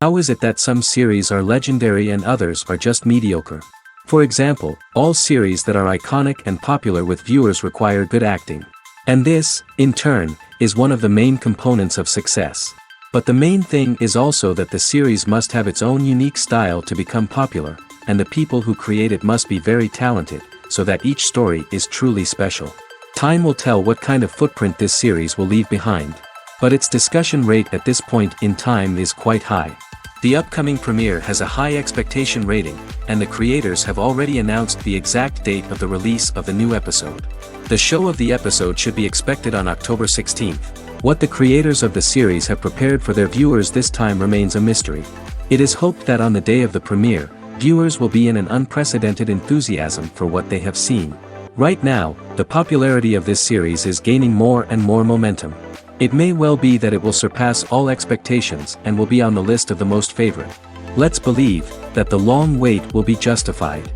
How is it that some series are legendary and others are just mediocre? For example, all series that are iconic and popular with viewers require good acting. And this, in turn, is one of the main components of success. But the main thing is also that the series must have its own unique style to become popular, and the people who create it must be very talented, so that each story is truly special. Time will tell what kind of footprint this series will leave behind. But its discussion rate at this point in time is quite high. The upcoming premiere has a high expectation rating, and the creators have already announced the exact date of the release of the new episode. The show of the episode should be expected on October 16th. What the creators of the series have prepared for their viewers this time remains a mystery. It is hoped that on the day of the premiere, viewers will be in an unprecedented enthusiasm for what they have seen. Right now, the popularity of this series is gaining more and more momentum. It may well be that it will surpass all expectations and will be on the list of the most favorite. Let's believe that the long wait will be justified.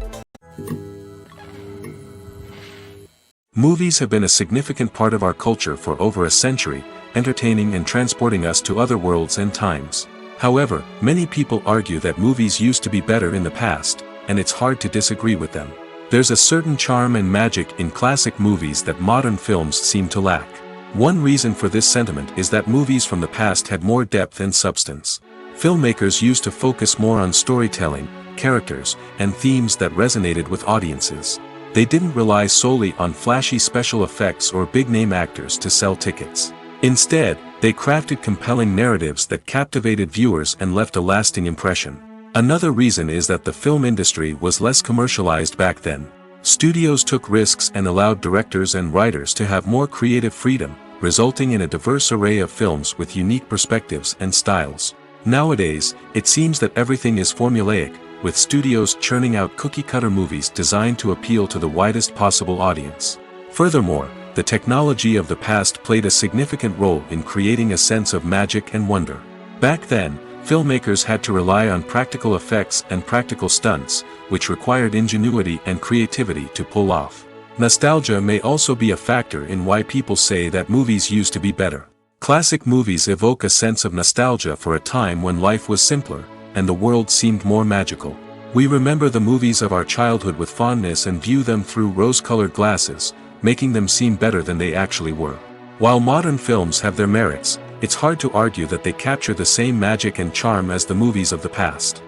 Movies have been a significant part of our culture for over a century, entertaining and transporting us to other worlds and times. However, many people argue that movies used to be better in the past, and it's hard to disagree with them. There's a certain charm and magic in classic movies that modern films seem to lack. One reason for this sentiment is that movies from the past had more depth and substance. Filmmakers used to focus more on storytelling, characters, and themes that resonated with audiences. They didn't rely solely on flashy special effects or big-name actors to sell tickets. Instead, they crafted compelling narratives that captivated viewers and left a lasting impression. Another reason is that the film industry was less commercialized back then. Studios took risks and allowed directors and writers to have more creative freedom, resulting in a diverse array of films with unique perspectives and styles. Nowadays, it seems that everything is formulaic, with studios churning out cookie-cutter movies designed to appeal to the widest possible audience. Furthermore, the technology of the past played a significant role in creating a sense of magic and wonder. Back then, filmmakers had to rely on practical effects and practical stunts, which required ingenuity and creativity to pull off. Nostalgia may also be a factor in why people say that movies used to be better. Classic movies evoke a sense of nostalgia for a time when life was simpler, and the world seemed more magical. We remember the movies of our childhood with fondness and view them through rose-colored glasses, making them seem better than they actually were. While modern films have their merits, it's hard to argue that they capture the same magic and charm as the movies of the past.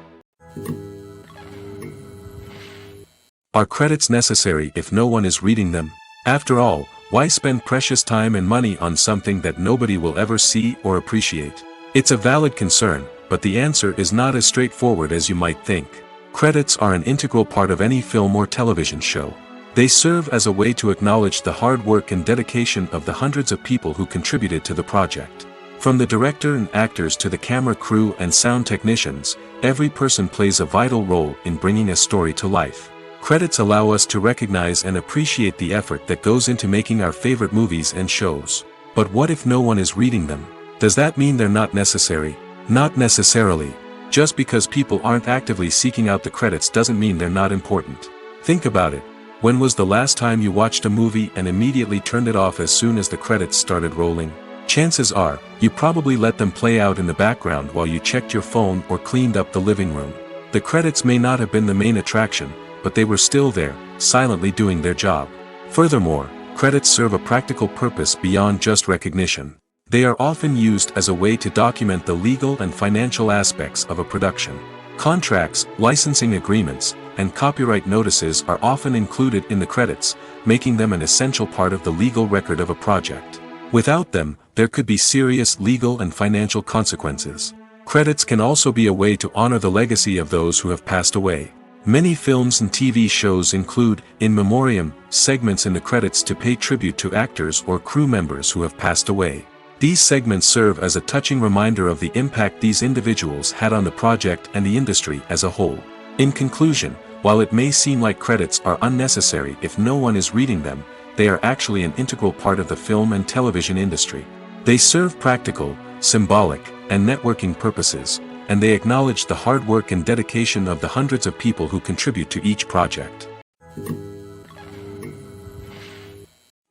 Are credits necessary if no one is reading them? After all, why spend precious time and money on something that nobody will ever see or appreciate? It's a valid concern, but the answer is not as straightforward as you might think. Credits are an integral part of any film or television show. They serve as a way to acknowledge the hard work and dedication of the hundreds of people who contributed to the project. From the director and actors to the camera crew and sound technicians, every person plays a vital role in bringing a story to life. Credits allow us to recognize and appreciate the effort that goes into making our favorite movies and shows. But what if no one is reading them? Does that mean they're not necessary? Not necessarily. Just because people aren't actively seeking out the credits doesn't mean they're not important. Think about it. When was the last time you watched a movie and immediately turned it off as soon as the credits started rolling? Chances are, you probably let them play out in the background while you checked your phone or cleaned up the living room. The credits may not have been the main attraction, but they were still there, silently doing their job. Furthermore, credits serve a practical purpose beyond just recognition. They are often used as a way to document the legal and financial aspects of a production. Contracts, licensing agreements, and copyright notices are often included in the credits, making them an essential part of the legal record of a project. Without them, there could be serious legal and financial consequences. Credits can also be a way to honor the legacy of those who have passed away. Many films and TV shows include, in memoriam, segments in the credits to pay tribute to actors or crew members who have passed away. These segments serve as a touching reminder of the impact these individuals had on the project and the industry as a whole. In conclusion, while it may seem like credits are unnecessary if no one is reading them, they are actually an integral part of the film and television industry. They serve practical, symbolic, and networking purposes, and they acknowledge the hard work and dedication of the hundreds of people who contribute to each project.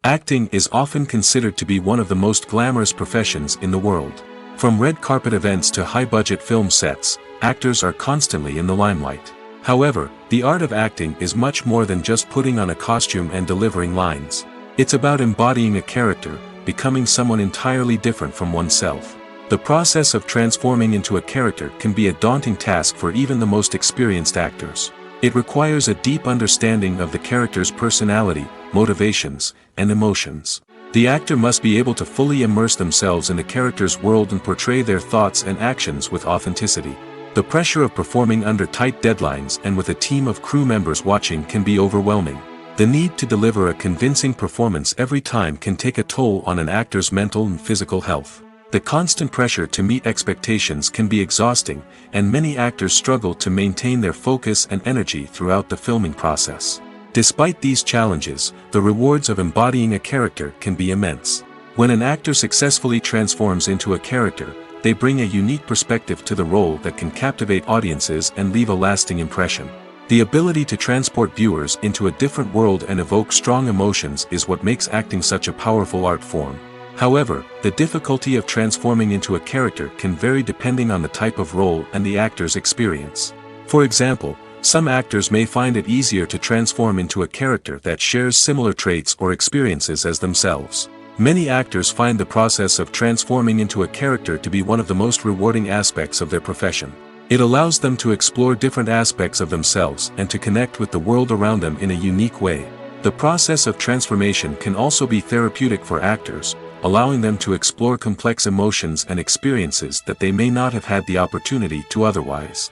Acting is often considered to be one of the most glamorous professions in the world. From red carpet events to high-budget film sets, actors are constantly in the limelight. However, the art of acting is much more than just putting on a costume and delivering lines. It's about embodying a character, becoming someone entirely different from oneself. The process of transforming into a character can be a daunting task for even the most experienced actors. It requires a deep understanding of the character's personality, motivations, and emotions. The actor must be able to fully immerse themselves in the character's world and portray their thoughts and actions with authenticity. The pressure of performing under tight deadlines and with a team of crew members watching can be overwhelming. The need to deliver a convincing performance every time can take a toll on an actor's mental and physical health. The constant pressure to meet expectations can be exhausting, and many actors struggle to maintain their focus and energy throughout the filming process. Despite these challenges, the rewards of embodying a character can be immense. When an actor successfully transforms into a character, they bring a unique perspective to the role that can captivate audiences and leave a lasting impression. The ability to transport viewers into a different world and evoke strong emotions is what makes acting such a powerful art form. However, the difficulty of transforming into a character can vary depending on the type of role and the actor's experience. For example, some actors may find it easier to transform into a character that shares similar traits or experiences as themselves. Many actors find the process of transforming into a character to be one of the most rewarding aspects of their profession. It allows them to explore different aspects of themselves and to connect with the world around them in a unique way. The process of transformation can also be therapeutic for actors, allowing them to explore complex emotions and experiences that they may not have had the opportunity to otherwise.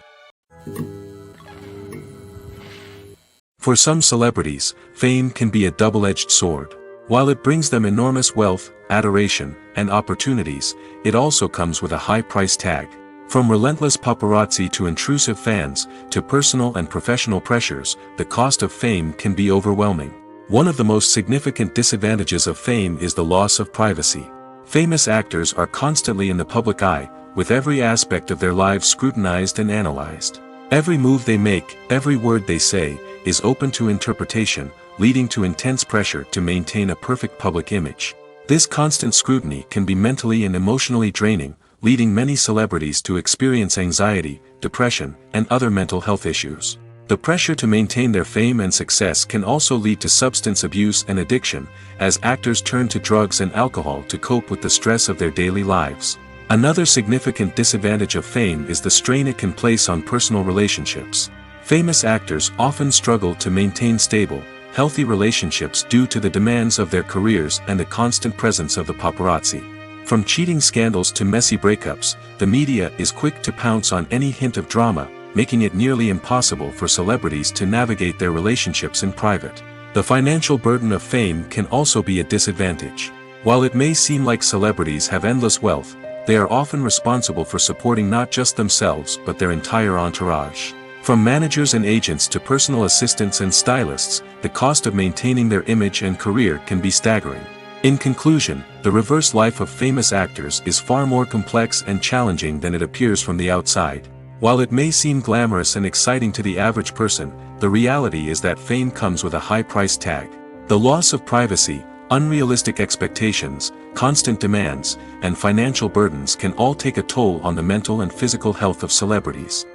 For some celebrities, fame can be a double-edged sword. While it brings them enormous wealth, adoration, and opportunities, it also comes with a high price tag. From relentless paparazzi to intrusive fans, to personal and professional pressures, the cost of fame can be overwhelming. One of the most significant disadvantages of fame is the loss of privacy. Famous actors are constantly in the public eye, with every aspect of their lives scrutinized and analyzed. Every move they make, every word they say, is open to interpretation, leading to intense pressure to maintain a perfect public image. This constant scrutiny can be mentally and emotionally draining, leading many celebrities to experience anxiety, depression, and other mental health issues. The pressure to maintain their fame and success can also lead to substance abuse and addiction, as actors turn to drugs and alcohol to cope with the stress of their daily lives. Another significant disadvantage of fame is the strain it can place on personal relationships. Famous actors often struggle to maintain stable, healthy relationships due to the demands of their careers and the constant presence of the paparazzi. From cheating scandals to messy breakups, the media is quick to pounce on any hint of drama, making it nearly impossible for celebrities to navigate their relationships in private. The financial burden of fame can also be a disadvantage. While it may seem like celebrities have endless wealth, they are often responsible for supporting not just themselves but their entire entourage. From managers and agents to personal assistants and stylists, the cost of maintaining their image and career can be staggering. In conclusion, the reverse life of famous actors is far more complex and challenging than it appears from the outside. While it may seem glamorous and exciting to the average person, the reality is that fame comes with a high price tag. The loss of privacy, unrealistic expectations, constant demands, and financial burdens can all take a toll on the mental and physical health of celebrities.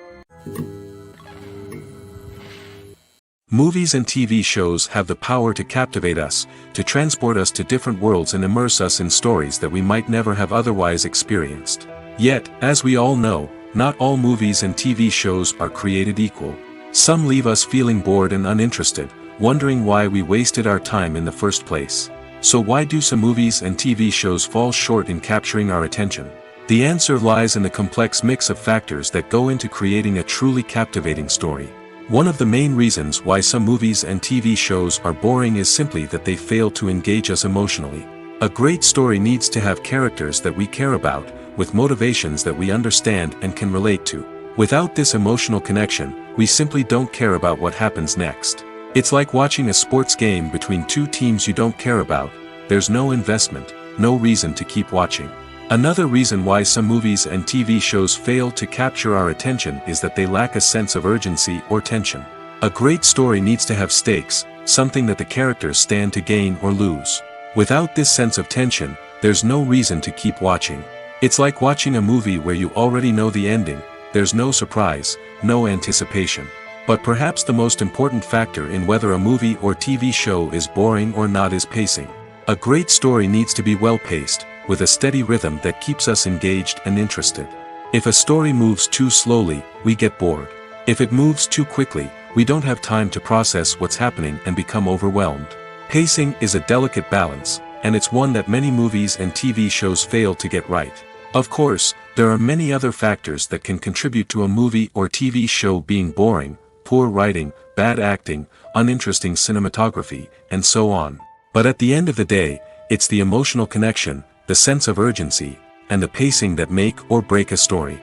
Movies and TV shows have the power to captivate us, to transport us to different worlds and immerse us in stories that we might never have otherwise experienced. Yet, as we all know, not all movies and TV shows are created equal. Some leave us feeling bored and uninterested, wondering why we wasted our time in the first place. So why do some movies and TV shows fall short in capturing our attention? The answer lies in the complex mix of factors that go into creating a truly captivating story. One of the main reasons why some movies and TV shows are boring is simply that they fail to engage us emotionally. A great story needs to have characters that we care about, with motivations that we understand and can relate to. Without this emotional connection, we simply don't care about what happens next. It's like watching a sports game between two teams you don't care about. There's no investment, no reason to keep watching. Another reason why some movies and TV shows fail to capture our attention is that they lack a sense of urgency or tension. A great story needs to have stakes, something that the characters stand to gain or lose. Without this sense of tension, there's no reason to keep watching. It's like watching a movie where you already know the ending, there's no surprise, no anticipation. But perhaps the most important factor in whether a movie or TV show is boring or not is pacing. A great story needs to be well-paced, with a steady rhythm that keeps us engaged and interested. If a story moves too slowly, we get bored. If it moves too quickly, we don't have time to process what's happening and become overwhelmed. Pacing is a delicate balance, and it's one that many movies and TV shows fail to get right. Of course, there are many other factors that can contribute to a movie or TV show being boring: poor writing, bad acting, uninteresting cinematography, and so on. But at the end of the day, it's the emotional connection, the sense of urgency, and the pacing that make or break a story.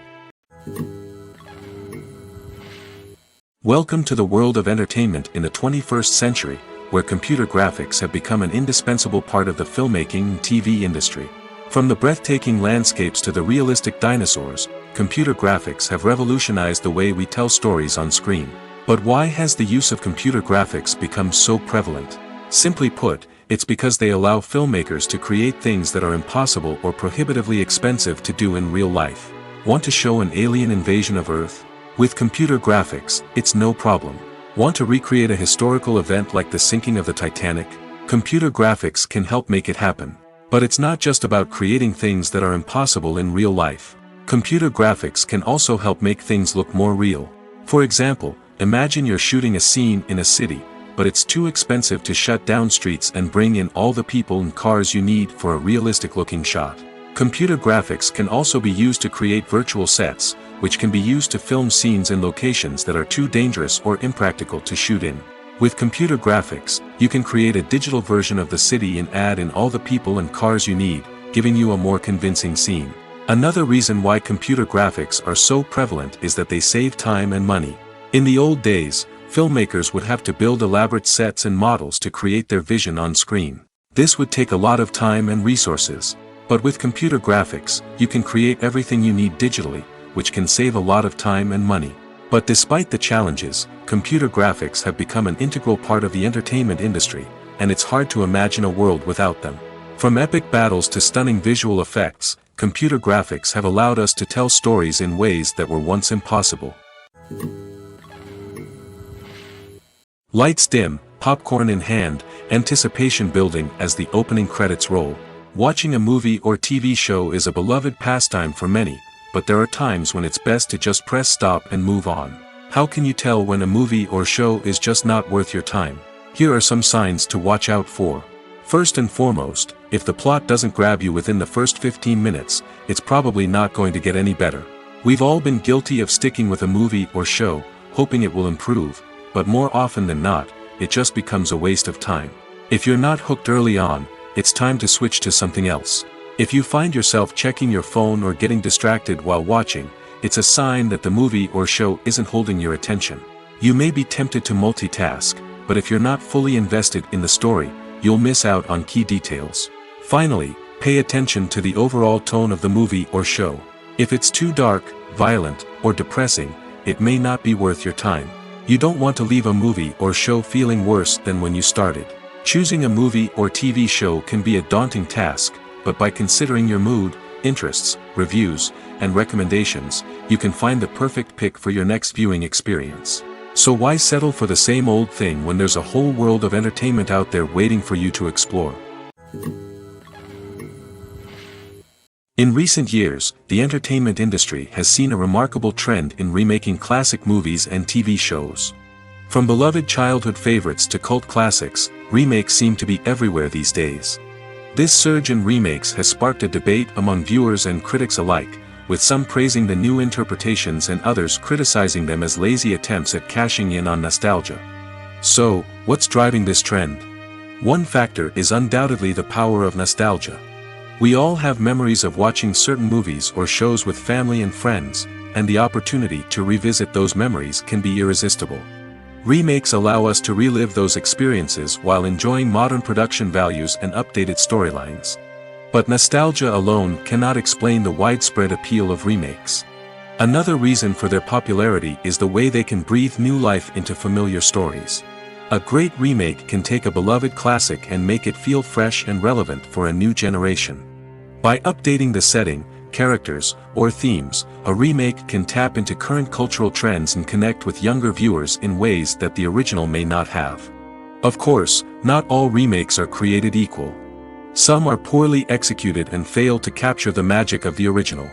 Welcome to the world of entertainment in the 21st century, where computer graphics have become an indispensable part of the filmmaking and TV industry. From the breathtaking landscapes to the realistic dinosaurs, computer graphics have revolutionized the way we tell stories on screen. But why has the use of computer graphics become so prevalent? Simply put, it's because they allow filmmakers to create things that are impossible or prohibitively expensive to do in real life. Want to show an alien invasion of Earth? With computer graphics, it's no problem. Want to recreate a historical event like the sinking of the Titanic? Computer graphics can help make it happen. But it's not just about creating things that are impossible in real life. Computer graphics can also help make things look more real. For example, imagine you're shooting a scene in a city, but it's too expensive to shut down streets and bring in all the people and cars you need for a realistic-looking shot. Computer graphics can also be used to create virtual sets, which can be used to film scenes in locations that are too dangerous or impractical to shoot in. With computer graphics, you can create a digital version of the city and add in all the people and cars you need, giving you a more convincing scene. Another reason why computer graphics are so prevalent is that they save time and money. In the old days, filmmakers would have to build elaborate sets and models to create their vision on screen. This would take a lot of time and resources. But with computer graphics, you can create everything you need digitally, which can save a lot of time and money. But despite the challenges, computer graphics have become an integral part of the entertainment industry, and it's hard to imagine a world without them. From epic battles to stunning visual effects, computer graphics have allowed us to tell stories in ways that were once impossible. Lights dim, popcorn in hand, anticipation building as the opening credits roll. Watching a movie or TV show is a beloved pastime for many, but there are times when it's best to just press stop and move on. How can you tell when a movie or show is just not worth your time? Here are some signs to watch out for. First and foremost, if the plot doesn't grab you within the first 15 minutes, it's probably not going to get any better. We've all been guilty of sticking with a movie or show, hoping it will improve, but more often than not, it just becomes a waste of time. If you're not hooked early on, it's time to switch to something else. If you find yourself checking your phone or getting distracted while watching, it's a sign that the movie or show isn't holding your attention. You may be tempted to multitask, but if you're not fully invested in the story, you'll miss out on key details. Finally, pay attention to the overall tone of the movie or show. If it's too dark, violent, or depressing, it may not be worth your time. You don't want to leave a movie or show feeling worse than when you started. Choosing a movie or TV show can be a daunting task, but by considering your mood, interests, reviews, and recommendations, you can find the perfect pick for your next viewing experience. So why settle for the same old thing when there's a whole world of entertainment out there waiting for you to explore? In recent years, the entertainment industry has seen a remarkable trend in remaking classic movies and TV shows. From beloved childhood favorites to cult classics, remakes seem to be everywhere these days. This surge in remakes has sparked a debate among viewers and critics alike, with some praising the new interpretations and others criticizing them as lazy attempts at cashing in on nostalgia. So, what's driving this trend? One factor is undoubtedly the power of nostalgia. We all have memories of watching certain movies or shows with family and friends, and the opportunity to revisit those memories can be irresistible. Remakes allow us to relive those experiences while enjoying modern production values and updated storylines. But nostalgia alone cannot explain the widespread appeal of remakes. Another reason for their popularity is the way they can breathe new life into familiar stories. A great remake can take a beloved classic and make it feel fresh and relevant for a new generation. By updating the setting, characters, or themes, a remake can tap into current cultural trends and connect with younger viewers in ways that the original may not have. Of course, not all remakes are created equal. Some are poorly executed and fail to capture the magic of the original.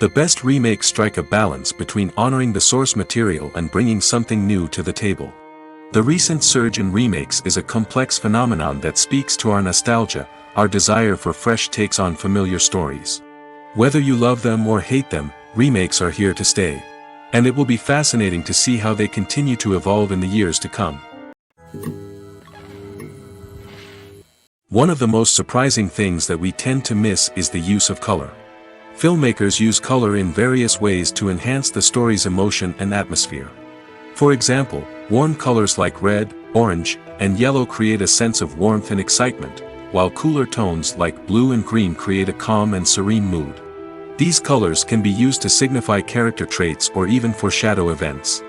The best remakes strike a balance between honoring the source material and bringing something new to the table. The recent surge in remakes is a complex phenomenon that speaks to our nostalgia, our desire for fresh takes on familiar stories. Whether you love them or hate them, remakes are here to stay. And it will be fascinating to see how they continue to evolve in the years to come. One of the most surprising things that we tend to miss is the use of color. Filmmakers use color in various ways to enhance the story's emotion and atmosphere. For example, warm colors like red, orange, and yellow create a sense of warmth and excitement, while cooler tones like blue and green create a calm and serene mood. These colors can be used to signify character traits or even foreshadow events.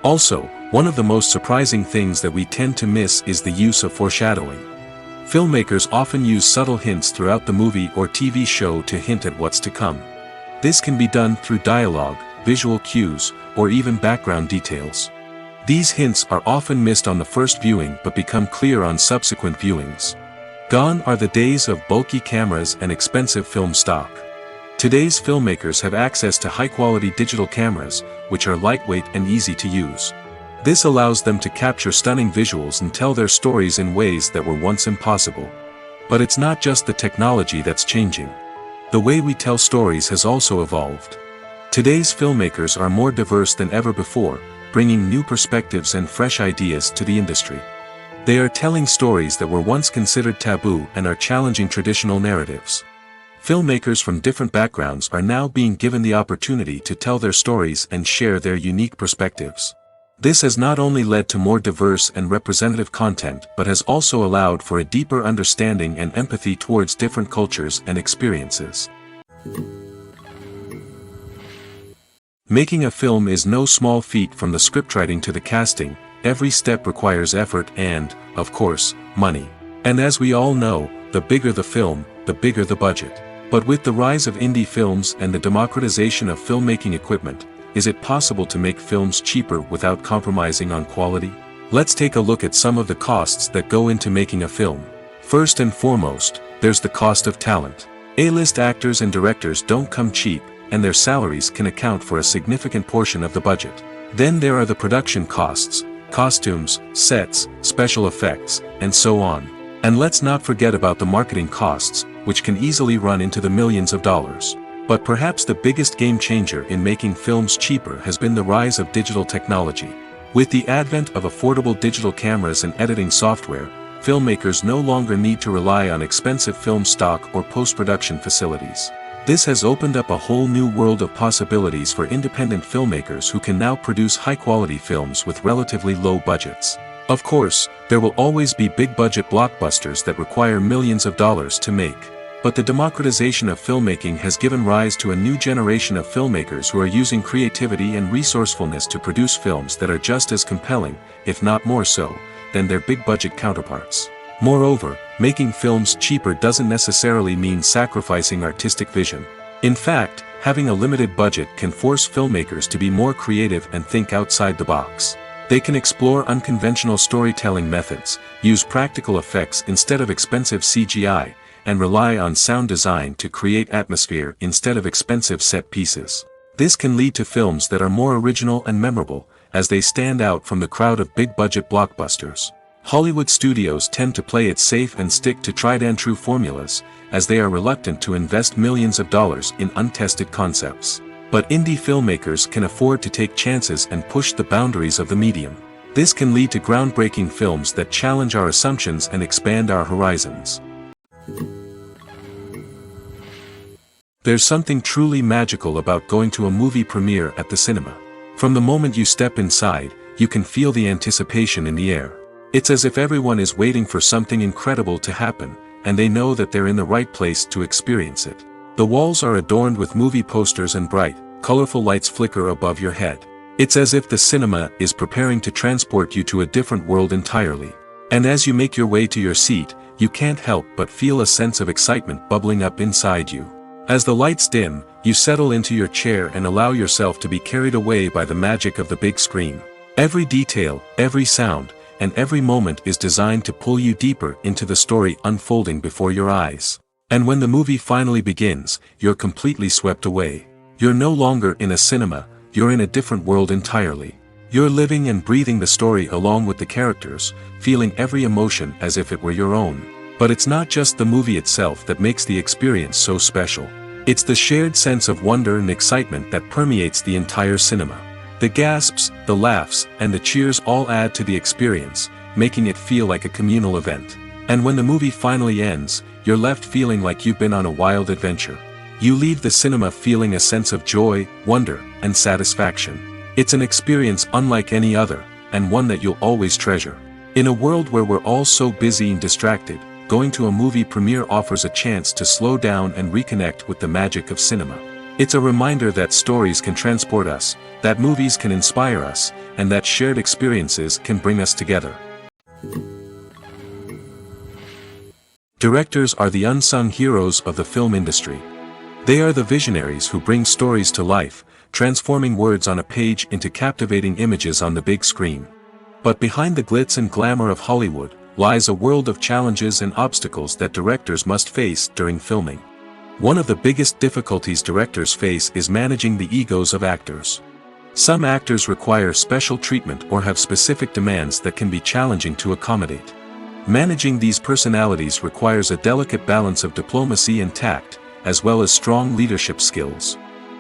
Also, one of the most surprising things that we tend to miss is the use of foreshadowing. Filmmakers often use subtle hints throughout the movie or TV show to hint at what's to come. This can be done through dialogue, visual cues, or even background details. These hints are often missed on the first viewing but become clear on subsequent viewings. Gone are the days of bulky cameras and expensive film stock. Today's filmmakers have access to high-quality digital cameras, which are lightweight and easy to use. This allows them to capture stunning visuals and tell their stories in ways that were once impossible. But it's not just the technology that's changing. The way we tell stories has also evolved. Today's filmmakers are more diverse than ever before, bringing new perspectives and fresh ideas to the industry. They are telling stories that were once considered taboo and are challenging traditional narratives. Filmmakers from different backgrounds are now being given the opportunity to tell their stories and share their unique perspectives. This has not only led to more diverse and representative content but has also allowed for a deeper understanding and empathy towards different cultures and experiences. Making a film is no small feat. From the scriptwriting to the casting, every step requires effort and, of course, money. And as we all know, the bigger the film, the bigger the budget. But with the rise of indie films and the democratization of filmmaking equipment, is it possible to make films cheaper without compromising on quality? Let's take a look at some of the costs that go into making a film. First and foremost, there's the cost of talent. A-list actors and directors don't come cheap, and their salaries can account for a significant portion of the budget. Then there are the production costs, costumes, sets, special effects, and so on. And let's not forget about the marketing costs, which can easily run into the millions of dollars. But perhaps the biggest game changer in making films cheaper has been the rise of digital technology. With the advent of affordable digital cameras and editing software, filmmakers no longer need to rely on expensive film stock or post-production facilities. This has opened up a whole new world of possibilities for independent filmmakers who can now produce high-quality films with relatively low budgets. Of course, there will always be big-budget blockbusters that require millions of dollars to make. But the democratization of filmmaking has given rise to a new generation of filmmakers who are using creativity and resourcefulness to produce films that are just as compelling, if not more so, than their big-budget counterparts. Moreover, making films cheaper doesn't necessarily mean sacrificing artistic vision. In fact, having a limited budget can force filmmakers to be more creative and think outside the box. They can explore unconventional storytelling methods, use practical effects instead of expensive CGI, and rely on sound design to create atmosphere instead of expensive set pieces. This can lead to films that are more original and memorable, as they stand out from the crowd of big-budget blockbusters. Hollywood studios tend to play it safe and stick to tried-and-true formulas, as they are reluctant to invest millions of dollars in untested concepts. But indie filmmakers can afford to take chances and push the boundaries of the medium. This can lead to groundbreaking films that challenge our assumptions and expand our horizons. There's something truly magical about going to a movie premiere at the cinema. From the moment you step inside, you can feel the anticipation in the air. It's as if everyone is waiting for something incredible to happen, and they know that they're in the right place to experience it. The walls are adorned with movie posters and bright, colorful lights flicker above your head. It's as if the cinema is preparing to transport you to a different world entirely. And as you make your way to your seat, you can't help but feel a sense of excitement bubbling up inside you. As the lights dim, You settle into your chair and allow yourself to be carried away by the magic of the big screen. Every detail, every sound, and every moment is designed to pull you deeper into the story unfolding before your eyes. And when the movie finally begins, you're completely swept away. You're no longer in a cinema, you're in a different world entirely. You're living and breathing the story along with the characters, feeling every emotion as if it were your own. But it's not just the movie itself that makes the experience so special. It's the shared sense of wonder and excitement that permeates the entire cinema. The gasps, the laughs, and the cheers all add to the experience, making it feel like a communal event. And when the movie finally ends, you're left feeling like you've been on a wild adventure. You leave the cinema feeling a sense of joy, wonder, and satisfaction. It's an experience unlike any other, and one that you'll always treasure. In a world where we're all so busy and distracted, going to a movie premiere offers a chance to slow down and reconnect with the magic of cinema. It's a reminder that stories can transport us, that movies can inspire us, and that shared experiences can bring us together. Directors are the unsung heroes of the film industry. They are the visionaries who bring stories to life, transforming words on a page into captivating images on the big screen. But behind the glitz and glamour of Hollywood, lies a world of challenges and obstacles that directors must face during filming. One of the biggest difficulties directors face is managing the egos of actors. Some actors require special treatment or have specific demands that can be challenging to accommodate. Managing these personalities requires a delicate balance of diplomacy and tact, as well as strong leadership skills.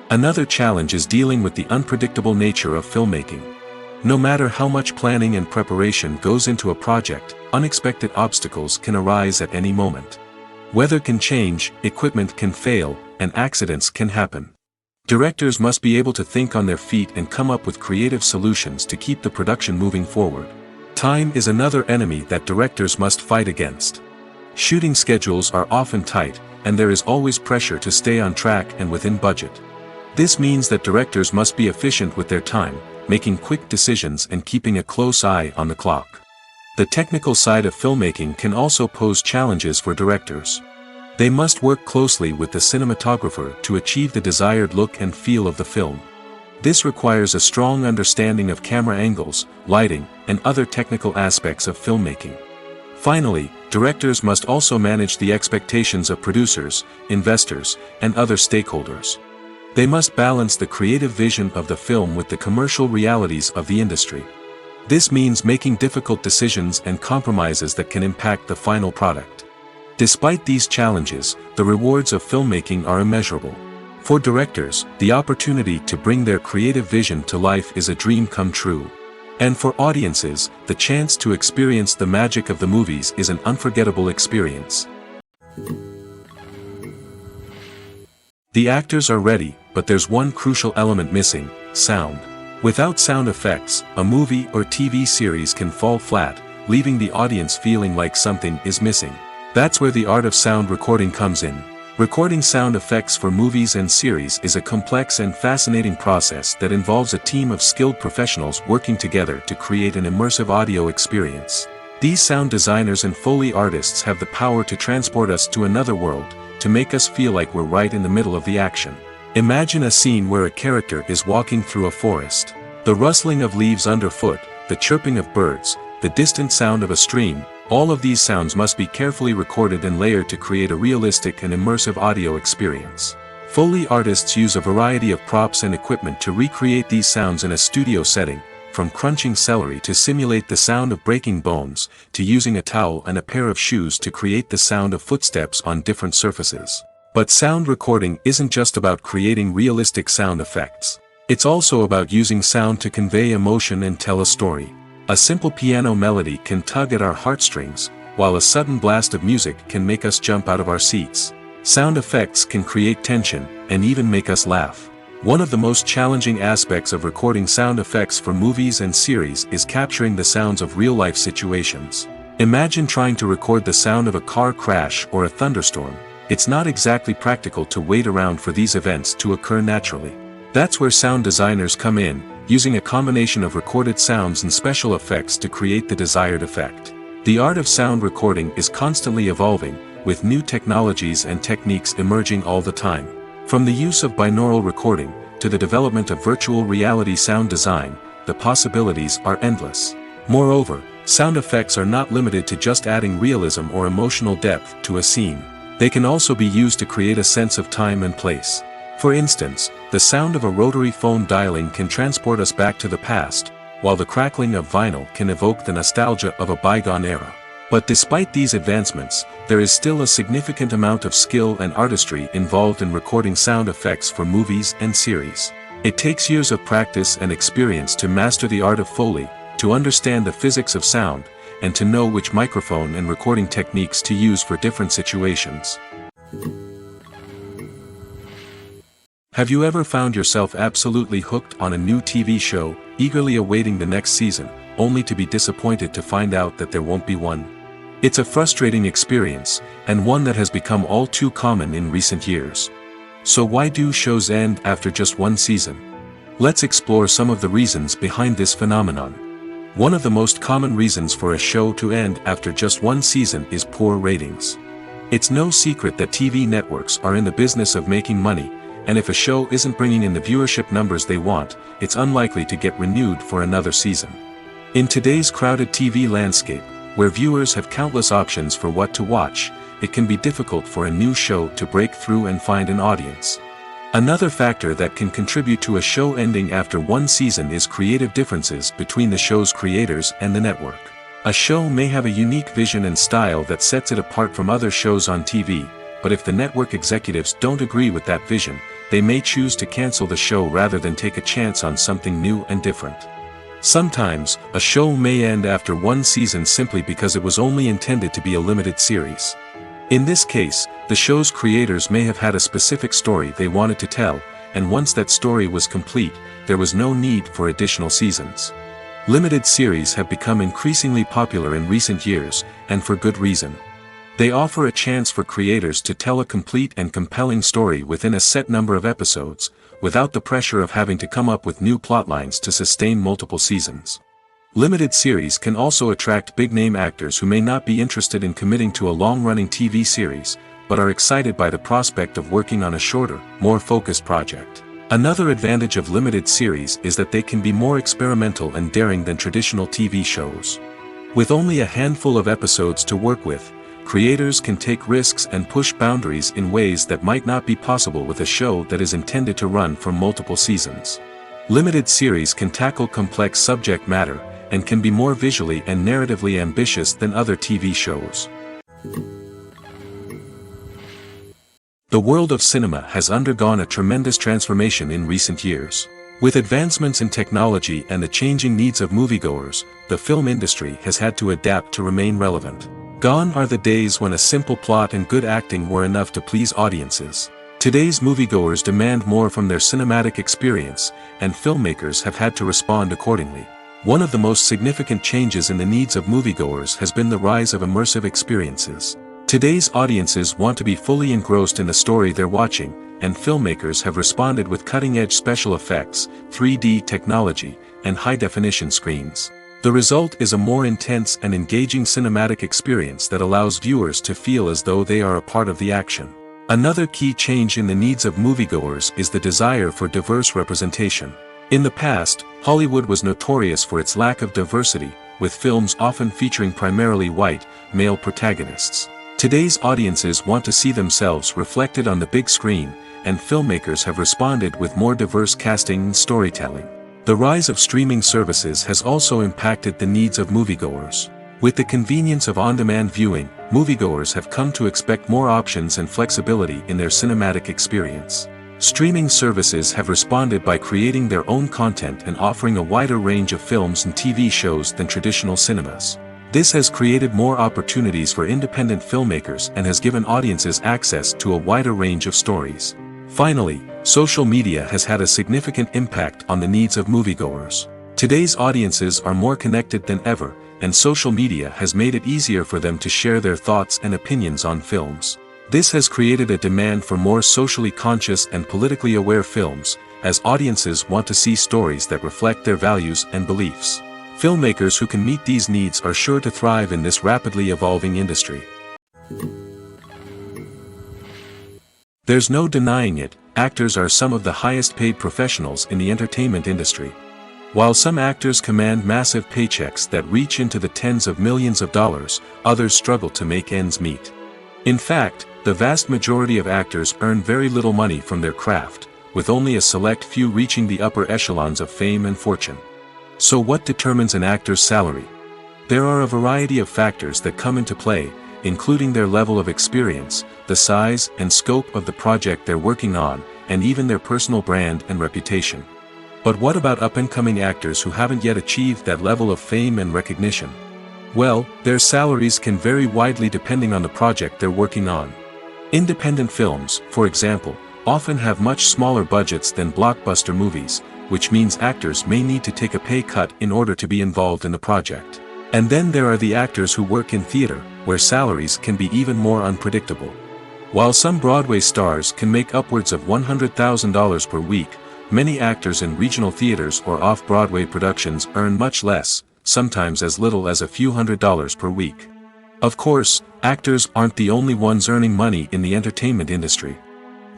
Another challenge is dealing with the unpredictable nature of filmmaking. No matter how much planning and preparation goes into a project, unexpected obstacles can arise at any moment. Weather can change, equipment can fail, and accidents can happen. Directors must be able to think on their feet and come up with creative solutions to keep the production moving forward. Time is another enemy that directors must fight against. Shooting schedules are often tight, and there is always pressure to stay on track and within budget. This means that directors must be efficient with their time, making quick decisions and keeping a close eye on the clock. The technical side of filmmaking can also pose challenges for directors. They must work closely with the cinematographer to achieve the desired look and feel of the film. This requires a strong understanding of camera angles, lighting, and other technical aspects of filmmaking. Finally, directors must also manage the expectations of producers, investors, and other stakeholders. They must balance the creative vision of the film with the commercial realities of the industry. This means making difficult decisions and compromises that can impact the final product. Despite these challenges, the rewards of filmmaking are immeasurable. For directors, the opportunity to bring their creative vision to life is a dream come true. And for audiences, the chance to experience the magic of the movies is an unforgettable experience. The actors are ready, but there's one crucial element missing: sound. Without sound effects, a movie or TV series can fall flat, leaving the audience feeling like something is missing. That's where the art of sound recording comes in. Recording sound effects for movies and series is a complex and fascinating process that involves a team of skilled professionals working together to create an immersive audio experience. These sound designers and Foley artists have the power to transport us to another world, to make us feel like we're right in the middle of the action. Imagine a scene where a character is walking through a forest. The rustling of leaves underfoot, the chirping of birds, the distant sound of a stream, all of these sounds must be carefully recorded and layered to create a realistic and immersive audio experience. Foley artists use a variety of props and equipment to recreate these sounds in a studio setting, from crunching celery to simulate the sound of breaking bones, to using a towel and a pair of shoes to create the sound of footsteps on different surfaces. But sound recording isn't just about creating realistic sound effects. It's also about using sound to convey emotion and tell a story. A simple piano melody can tug at our heartstrings, while a sudden blast of music can make us jump out of our seats. Sound effects can create tension, and even make us laugh. One of the most challenging aspects of recording sound effects for movies and series is capturing the sounds of real-life situations. Imagine trying to record the sound of a car crash or a thunderstorm. It's not exactly practical to wait around for these events to occur naturally. That's where sound designers come in, using a combination of recorded sounds and special effects to create the desired effect. The art of sound recording is constantly evolving, with new technologies and techniques emerging all the time. From the use of binaural recording, to the development of virtual reality sound design, the possibilities are endless. Moreover, sound effects are not limited to just adding realism or emotional depth to a scene. They can also be used to create a sense of time and place. For instance, the sound of a rotary phone dialing can transport us back to the past, while the crackling of vinyl can evoke the nostalgia of a bygone era. But despite these advancements, there is still a significant amount of skill and artistry involved in recording sound effects for movies and series. It takes years of practice and experience to master the art of Foley, to understand the physics of sound, and to know which microphone and recording techniques to use for different situations. Have you ever found yourself absolutely hooked on a new TV show, eagerly awaiting the next season, only to be disappointed to find out that there won't be one? It's a frustrating experience, and one that has become all too common in recent years. So why do shows end after just one season? Let's explore some of the reasons behind this phenomenon. One of the most common reasons for a show to end after just one season is poor ratings. It's no secret that TV networks are in the business of making money, and if a show isn't bringing in the viewership numbers they want, it's unlikely to get renewed for another season. In today's crowded TV landscape, where viewers have countless options for what to watch, it can be difficult for a new show to break through and find an audience. Another factor that can contribute to a show ending after one season is creative differences between the show's creators and the network. A show may have a unique vision and style that sets it apart from other shows on TV, but if the network executives don't agree with that vision, they may choose to cancel the show rather than take a chance on something new and different. Sometimes, a show may end after one season simply because it was only intended to be a limited series. In this case, the show's creators may have had a specific story they wanted to tell, and once that story was complete, there was no need for additional seasons. Limited series have become increasingly popular in recent years, and for good reason. They offer a chance for creators to tell a complete and compelling story within a set number of episodes, without the pressure of having to come up with new plotlines to sustain multiple seasons. Limited series can also attract big-name actors who may not be interested in committing to a long-running TV series, but are excited by the prospect of working on a shorter, more focused project. Another advantage of limited series is that they can be more experimental and daring than traditional TV shows. With only a handful of episodes to work with, creators can take risks and push boundaries in ways that might not be possible with a show that is intended to run for multiple seasons. Limited series can tackle complex subject matter, and can be more visually and narratively ambitious than other TV shows. The world of cinema has undergone a tremendous transformation in recent years. With advancements in technology and the changing needs of moviegoers, the film industry has had to adapt to remain relevant. Gone are the days when a simple plot and good acting were enough to please audiences. Today's moviegoers demand more from their cinematic experience, and filmmakers have had to respond accordingly. One of the most significant changes in the needs of moviegoers has been the rise of immersive experiences. Today's audiences want to be fully engrossed in the story they're watching, and filmmakers have responded with cutting-edge special effects, 3D technology, and high-definition screens. The result is a more intense and engaging cinematic experience that allows viewers to feel as though they are a part of the action. Another key change in the needs of moviegoers is the desire for diverse representation. In the past, Hollywood was notorious for its lack of diversity, with films often featuring primarily white, male protagonists. Today's audiences want to see themselves reflected on the big screen, and filmmakers have responded with more diverse casting and storytelling. The rise of streaming services has also impacted the needs of moviegoers. With the convenience of on-demand viewing, moviegoers have come to expect more options and flexibility in their cinematic experience. Streaming services have responded by creating their own content and offering a wider range of films and TV shows than traditional cinemas. This has created more opportunities for independent filmmakers and has given audiences access to a wider range of stories. Finally, social media has had a significant impact on the needs of moviegoers. Today's audiences are more connected than ever, and social media has made it easier for them to share their thoughts and opinions on films. This has created a demand for more socially conscious and politically aware films, as audiences want to see stories that reflect their values and beliefs. Filmmakers who can meet these needs are sure to thrive in this rapidly evolving industry. There's no denying it, actors are some of the highest paid professionals in the entertainment industry. While some actors command massive paychecks that reach into the tens of millions of dollars, others struggle to make ends meet. In fact, the vast majority of actors earn very little money from their craft, with only a select few reaching the upper echelons of fame and fortune. So what determines an actor's salary? There are a variety of factors that come into play, including their level of experience, the size and scope of the project they're working on, and even their personal brand and reputation. But what about up-and-coming actors who haven't yet achieved that level of fame and recognition? Well, their salaries can vary widely depending on the project they're working on. Independent films, for example, often have much smaller budgets than blockbuster movies, which means actors may need to take a pay cut in order to be involved in the project. And then there are the actors who work in theater, where salaries can be even more unpredictable. While some Broadway stars can make upwards of $100,000 per week, many actors in regional theaters or off-Broadway productions earn much less, sometimes as little as a few $100s per week. Of course, actors aren't the only ones earning money in the entertainment industry.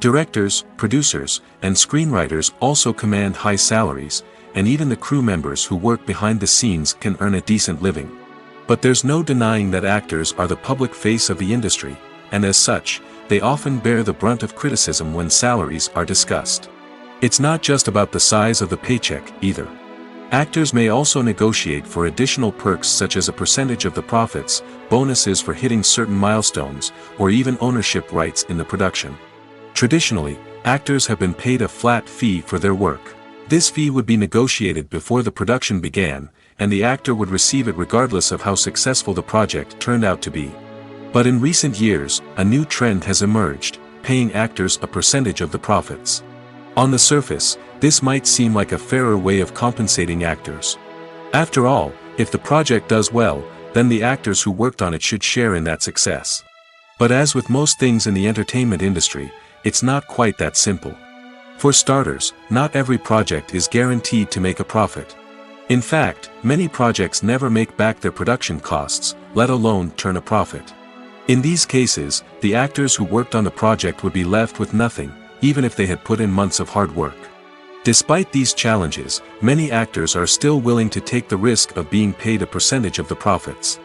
Directors, producers, and screenwriters also command high salaries, and even the crew members who work behind the scenes can earn a decent living. But there's no denying that actors are the public face of the industry, and as such, they often bear the brunt of criticism when salaries are discussed. It's not just about the size of the paycheck, either. Actors may also negotiate for additional perks such as a percentage of the profits, bonuses for hitting certain milestones, or even ownership rights in the production. Traditionally, actors have been paid a flat fee for their work. This fee would be negotiated before the production began, and the actor would receive it regardless of how successful the project turned out to be. But in recent years, a new trend has emerged, paying actors a percentage of the profits. On the surface, this might seem like a fairer way of compensating actors. After all, if the project does well, then the actors who worked on it should share in that success. But as with most things in the entertainment industry, it's not quite that simple. For starters, not every project is guaranteed to make a profit. In fact, many projects never make back their production costs, let alone turn a profit. In these cases, the actors who worked on the project would be left with nothing, even if they had put in months of hard work. Despite these challenges, many actors are still willing to take the risk of being paid a percentage of the profits.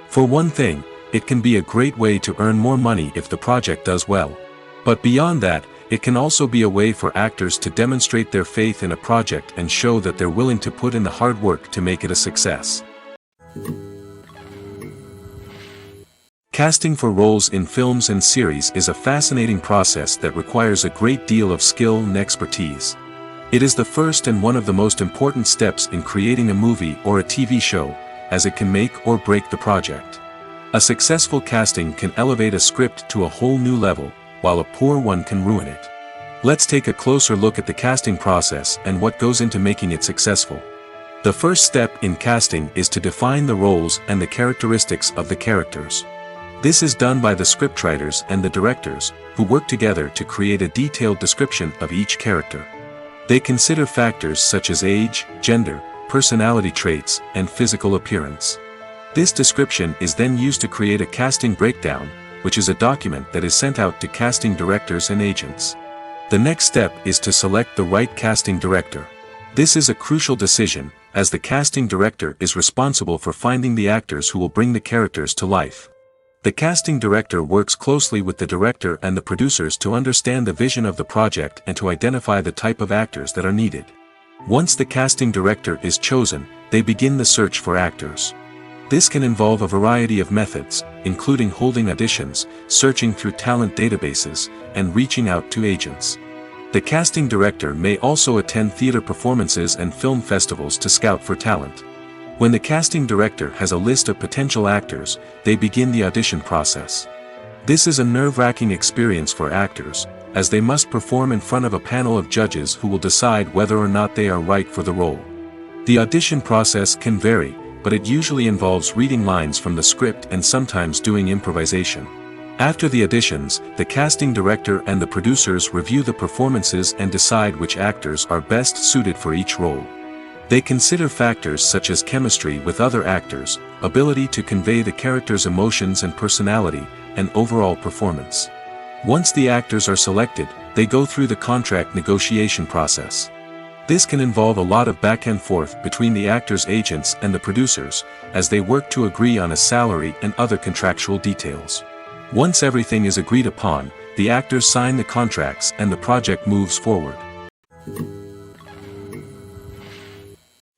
For one thing, it can be a great way to earn more money if the project does well. But beyond that, it can also be a way for actors to demonstrate their faith in a project and show that they're willing to put in the hard work to make it a success. Casting for roles in films and series is a fascinating process that requires a great deal of skill and expertise. It is the first and one of the most important steps in creating a movie or a TV show, as it can make or break the project. A successful casting can elevate a script to a whole new level, while a poor one can ruin it. Let's take a closer look at the casting process and what goes into making it successful. The first step in casting is to define the roles and the characteristics of the characters. This is done by the scriptwriters and the directors, who work together to create a detailed description of each character. They consider factors such as age, gender, personality traits, and physical appearance. This description is then used to create a casting breakdown, which is a document that is sent out to casting directors and agents. The next step is to select the right casting director. This is a crucial decision, as the casting director is responsible for finding the actors who will bring the characters to life. The casting director works closely with the director and the producers to understand the vision of the project and to identify the type of actors that are needed. Once the casting director is chosen, they begin the search for actors. This can involve a variety of methods, including holding auditions, searching through talent databases, and reaching out to agents. The casting director may also attend theater performances and film festivals to scout for talent. When the casting director has a list of potential actors, they begin the audition process. This is a nerve-wracking experience for actors, as they must perform in front of a panel of judges who will decide whether or not they are right for the role. The audition process can vary, but it usually involves reading lines from the script and sometimes doing improvisation. After the auditions, the casting director and the producers review the performances and decide which actors are best suited for each role. They consider factors such as chemistry with other actors, ability to convey the character's emotions and personality, and overall performance. Once the actors are selected, they go through the contract negotiation process. This can involve a lot of back and forth between the actors' agents and the producers, as they work to agree on a salary and other contractual details. Once everything is agreed upon, the actors sign the contracts and the project moves forward.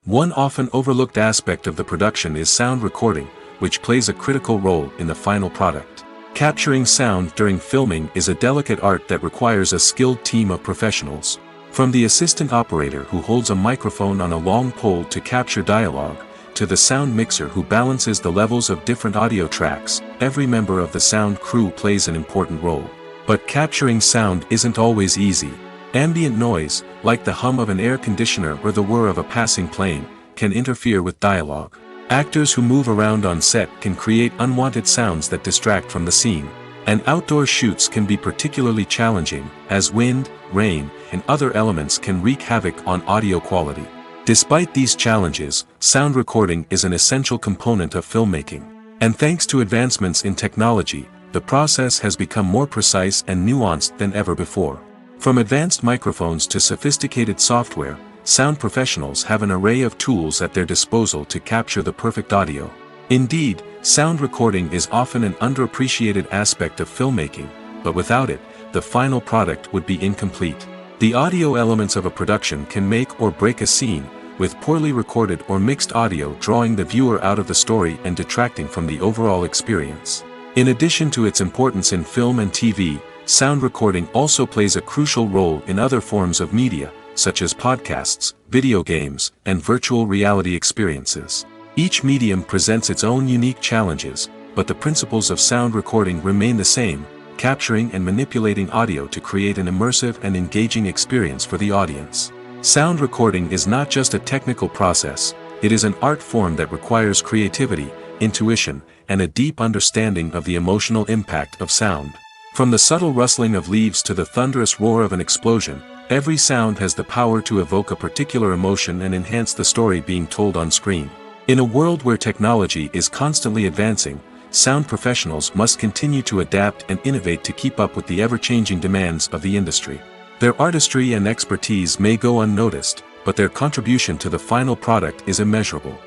One often overlooked aspect of the production is sound recording, which plays a critical role in the final product. Capturing sound during filming is a delicate art that requires a skilled team of professionals. From the assistant operator who holds a microphone on a long pole to capture dialogue, to the sound mixer who balances the levels of different audio tracks, every member of the sound crew plays an important role. But capturing sound isn't always easy. Ambient noise, like the hum of an air conditioner or the whir of a passing plane, can interfere with dialogue. Actors who move around on set can create unwanted sounds that distract from the scene. And outdoor shoots can be particularly challenging, as wind, rain, and other elements can wreak havoc on audio quality. Despite these challenges, sound recording is an essential component of filmmaking. And thanks to advancements in technology, the process has become more precise and nuanced than ever before. From advanced microphones to sophisticated software, sound professionals have an array of tools at their disposal to capture the perfect audio. Indeed, sound recording is often an underappreciated aspect of filmmaking, but without it, the final product would be incomplete. The audio elements of a production can make or break a scene, with poorly recorded or mixed audio drawing the viewer out of the story and detracting from the overall experience. In addition to its importance in film and TV, sound recording also plays a crucial role in other forms of media, such as podcasts, video games, and virtual reality experiences. Each medium presents its own unique challenges, but the principles of sound recording remain the same, capturing and manipulating audio to create an immersive and engaging experience for the audience. Sound recording is not just a technical process, it is an art form that requires creativity, intuition, and a deep understanding of the emotional impact of sound. From the subtle rustling of leaves to the thunderous roar of an explosion, every sound has the power to evoke a particular emotion and enhance the story being told on screen. In a world where technology is constantly advancing, sound professionals must continue to adapt and innovate to keep up with the ever-changing demands of the industry. Their artistry and expertise may go unnoticed, but their contribution to the final product is immeasurable.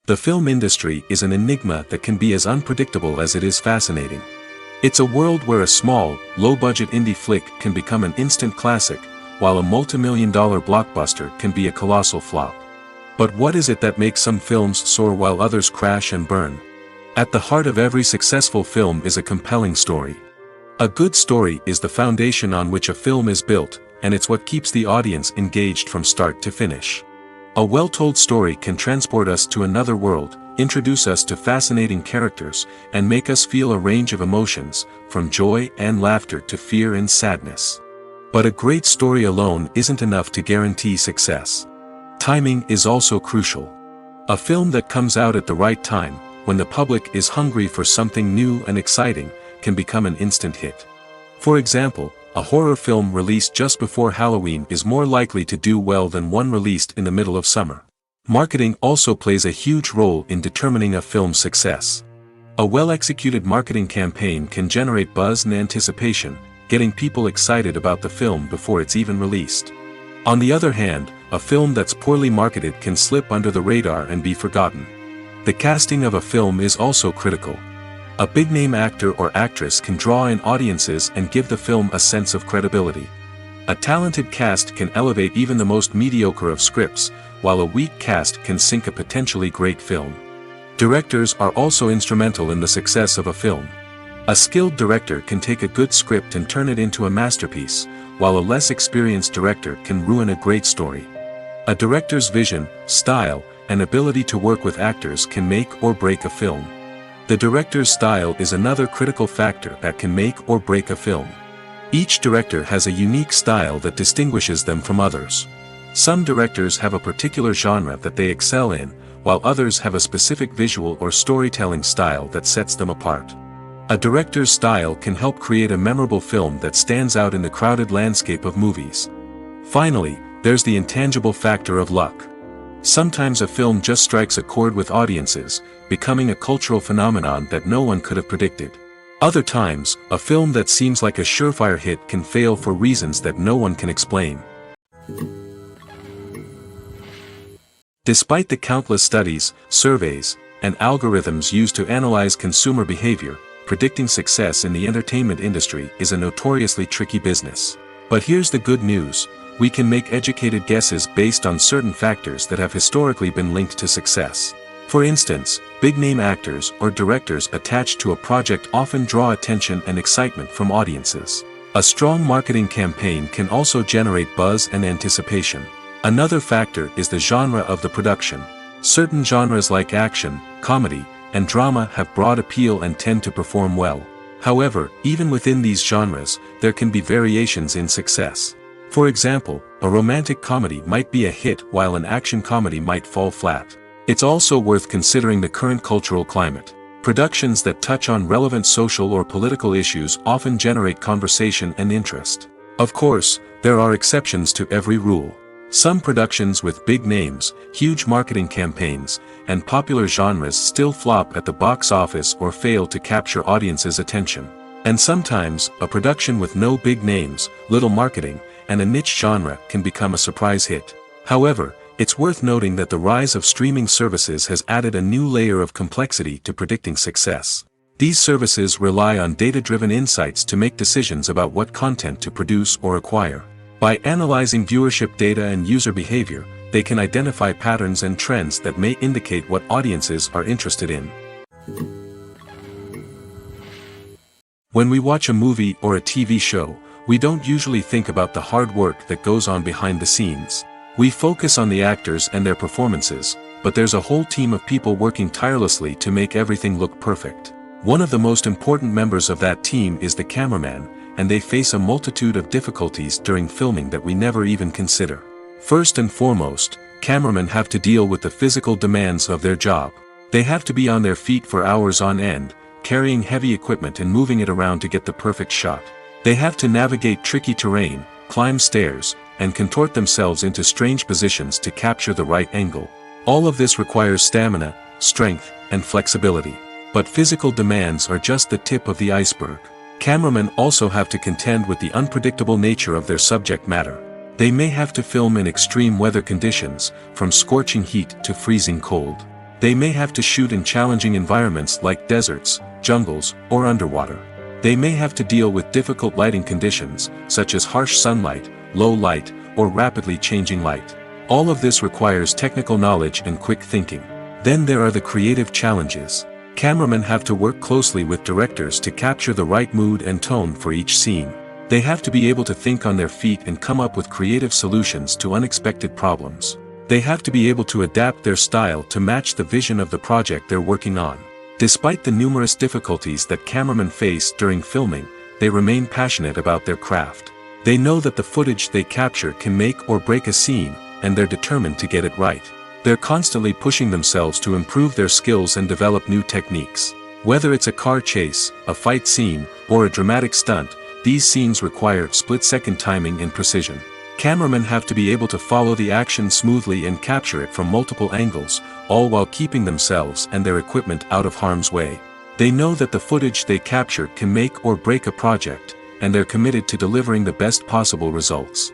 The film industry is an enigma that can be as unpredictable as it is fascinating. It's a world where a small, low-budget indie flick can become an instant classic, while a multi-million-dollar blockbuster can be a colossal flop. But what is it that makes some films soar while others crash and burn? At the heart of every successful film is a compelling story. A good story is the foundation on which a film is built, and it's what keeps the audience engaged from start to finish. A well-told story can transport us to another world, introduce us to fascinating characters, and make us feel a range of emotions, from joy and laughter to fear and sadness. But a great story alone isn't enough to guarantee success. Timing is also crucial. A film that comes out at the right time, when the public is hungry for something new and exciting, can become an instant hit. For example, a horror film released just before Halloween is more likely to do well than one released in the middle of summer. Marketing also plays a huge role in determining a film's success. A well-executed marketing campaign can generate buzz and anticipation, getting people excited about the film before it's even released. On the other hand, a film that's poorly marketed can slip under the radar and be forgotten. The casting of a film is also critical. A big-name actor or actress can draw in audiences and give the film a sense of credibility. A talented cast can elevate even the most mediocre of scripts, while a weak cast can sink a potentially great film. Directors are also instrumental in the success of a film. A skilled director can take a good script and turn it into a masterpiece, while a less experienced director can ruin a great story. A director's vision, style, and ability to work with actors can make or break a film. The director's style is another critical factor that can make or break a film. Each director has a unique style that distinguishes them from others. Some directors have a particular genre that they excel in, while others have a specific visual or storytelling style that sets them apart. A director's style can help create a memorable film that stands out in the crowded landscape of movies. Finally, there's the intangible factor of luck. Sometimes a film just strikes a chord with audiences, becoming a cultural phenomenon that no one could have predicted. Other times, a film that seems like a surefire hit can fail for reasons that no one can explain. Despite the countless studies, surveys, and algorithms used to analyze consumer behavior, predicting success in the entertainment industry is a notoriously tricky business. But here's the good news: we can make educated guesses based on certain factors that have historically been linked to success. For instance, big-name actors or directors attached to a project often draw attention and excitement from audiences. A strong marketing campaign can also generate buzz and anticipation. Another factor is the genre of the production. Certain genres like action, comedy, and drama have broad appeal and tend to perform well. However, even within these genres, there can be variations in success. For example, a romantic comedy might be a hit while an action comedy might fall flat. It's also worth considering the current cultural climate. Productions that touch on relevant social or political issues often generate conversation and interest. Of course, there are exceptions to every rule. Some productions with big names, huge marketing campaigns, and popular genres still flop at the box office or fail to capture audiences' attention. And sometimes, a production with no big names, little marketing, and a niche genre can become a surprise hit. However, it's worth noting that the rise of streaming services has added a new layer of complexity to predicting success. These services rely on data-driven insights to make decisions about what content to produce or acquire. By analyzing viewership data and user behavior, they can identify patterns and trends that may indicate what audiences are interested in. When we watch a movie or a TV show, we don't usually think about the hard work that goes on behind the scenes. We focus on the actors and their performances, but there's a whole team of people working tirelessly to make everything look perfect. One of the most important members of that team is the cameraman, and they face a multitude of difficulties during filming that we never even consider. First and foremost, cameramen have to deal with the physical demands of their job. They have to be on their feet for hours on end, carrying heavy equipment and moving it around to get the perfect shot. They have to navigate tricky terrain, climb stairs, and contort themselves into strange positions to capture the right angle. All of this requires stamina, strength, and flexibility. But physical demands are just the tip of the iceberg. Cameramen also have to contend with the unpredictable nature of their subject matter. They may have to film in extreme weather conditions, from scorching heat to freezing cold. They may have to shoot in challenging environments like deserts, jungles, or underwater. They may have to deal with difficult lighting conditions, such as harsh sunlight, low light, or rapidly changing light. All of this requires technical knowledge and quick thinking. Then there are the creative challenges. Cameramen have to work closely with directors to capture the right mood and tone for each scene. They have to be able to think on their feet and come up with creative solutions to unexpected problems. They have to be able to adapt their style to match the vision of the project they're working on. Despite the numerous difficulties that cameramen face during filming, they remain passionate about their craft. They know that the footage they capture can make or break a scene, and they're determined to get it right. They're constantly pushing themselves to improve their skills and develop new techniques. Whether it's a car chase, a fight scene, or a dramatic stunt, these scenes require split-second timing and precision. Cameramen have to be able to follow the action smoothly and capture it from multiple angles, all while keeping themselves and their equipment out of harm's way. They know that the footage they capture can make or break a project, and they're committed to delivering the best possible results.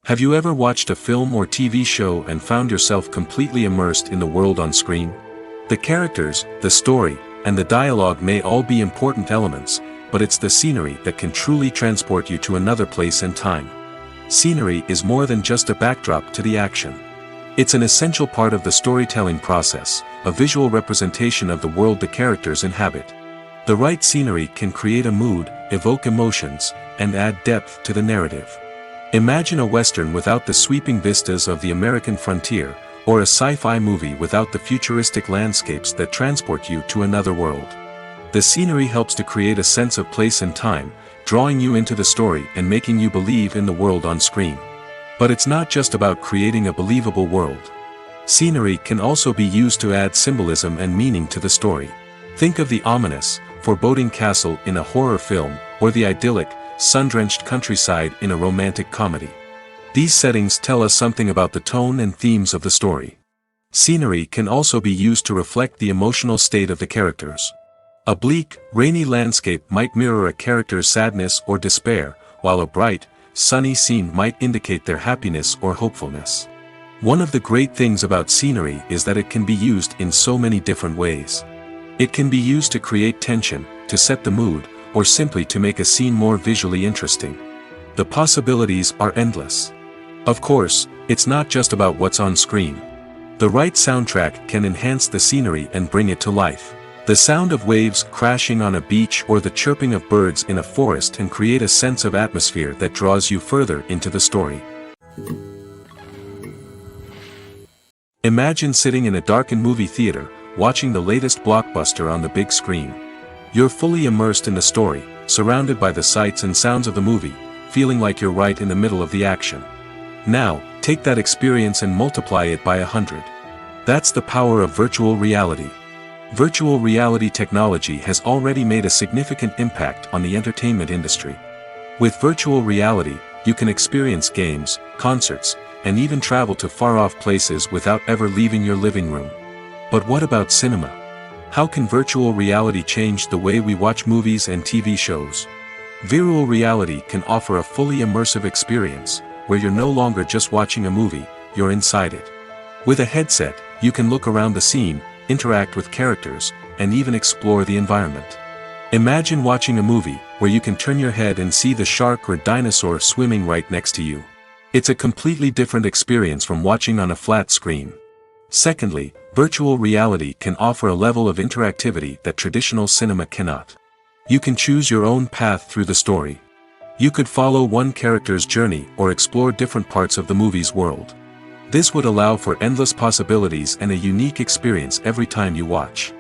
Have you ever watched a film or TV show and found yourself completely immersed in the world on screen? The characters, the story, and the dialogue may all be important elements, but it's the scenery that can truly transport you to another place and time. Scenery is more than just a backdrop to the action. It's an essential part of the storytelling process, a visual representation of the world the characters inhabit. The right scenery can create a mood, evoke emotions, and add depth to the narrative. Imagine a Western without the sweeping vistas of the American frontier, or a sci-fi movie without the futuristic landscapes that transport you to another world. The scenery helps to create a sense of place and time, drawing you into the story and making you believe in the world on screen. But it's not just about creating a believable world. Scenery can also be used to add symbolism and meaning to the story. Think of the ominous, foreboding castle in a horror film, or the idyllic, sun-drenched countryside in a romantic comedy. These settings tell us something about the tone and themes of the story. Scenery can also be used to reflect the emotional state of the characters. A bleak, rainy landscape might mirror a character's sadness or despair, while a bright, sunny scene might indicate their happiness or hopefulness. One of the great things about scenery is that it can be used in so many different ways. It can be used to create tension, to set the mood, or simply to make a scene more visually interesting. The possibilities are endless. Of course, it's not just about what's on screen. The right soundtrack can enhance the scenery and bring it to life. The sound of waves crashing on a beach or the chirping of birds in a forest can create a sense of atmosphere that draws you further into the story. Imagine sitting in a darkened movie theater, watching the latest blockbuster on the big screen. You're fully immersed in the story, surrounded by the sights and sounds of the movie, feeling like you're right in the middle of the action. Now, take that experience and multiply it by 100. That's the power of virtual reality. Virtual reality technology has already made a significant impact on the entertainment industry. With virtual reality, you can experience games, concerts, and even travel to far-off places without ever leaving your living room. But what about cinema? How can virtual reality change the way we watch movies and TV shows? Virtual reality can offer a fully immersive experience, where you're no longer just watching a movie, you're inside it. With a headset, you can look around the scene, interact with characters, and even explore the environment. Imagine watching a movie where you can turn your head and see the shark or dinosaur swimming right next to you. It's a completely different experience from watching on a flat screen. Secondly, virtual reality can offer a level of interactivity that traditional cinema cannot. You can choose your own path through the story. You could follow one character's journey or explore different parts of the movie's world. This would allow for endless possibilities and a unique experience every time you watch.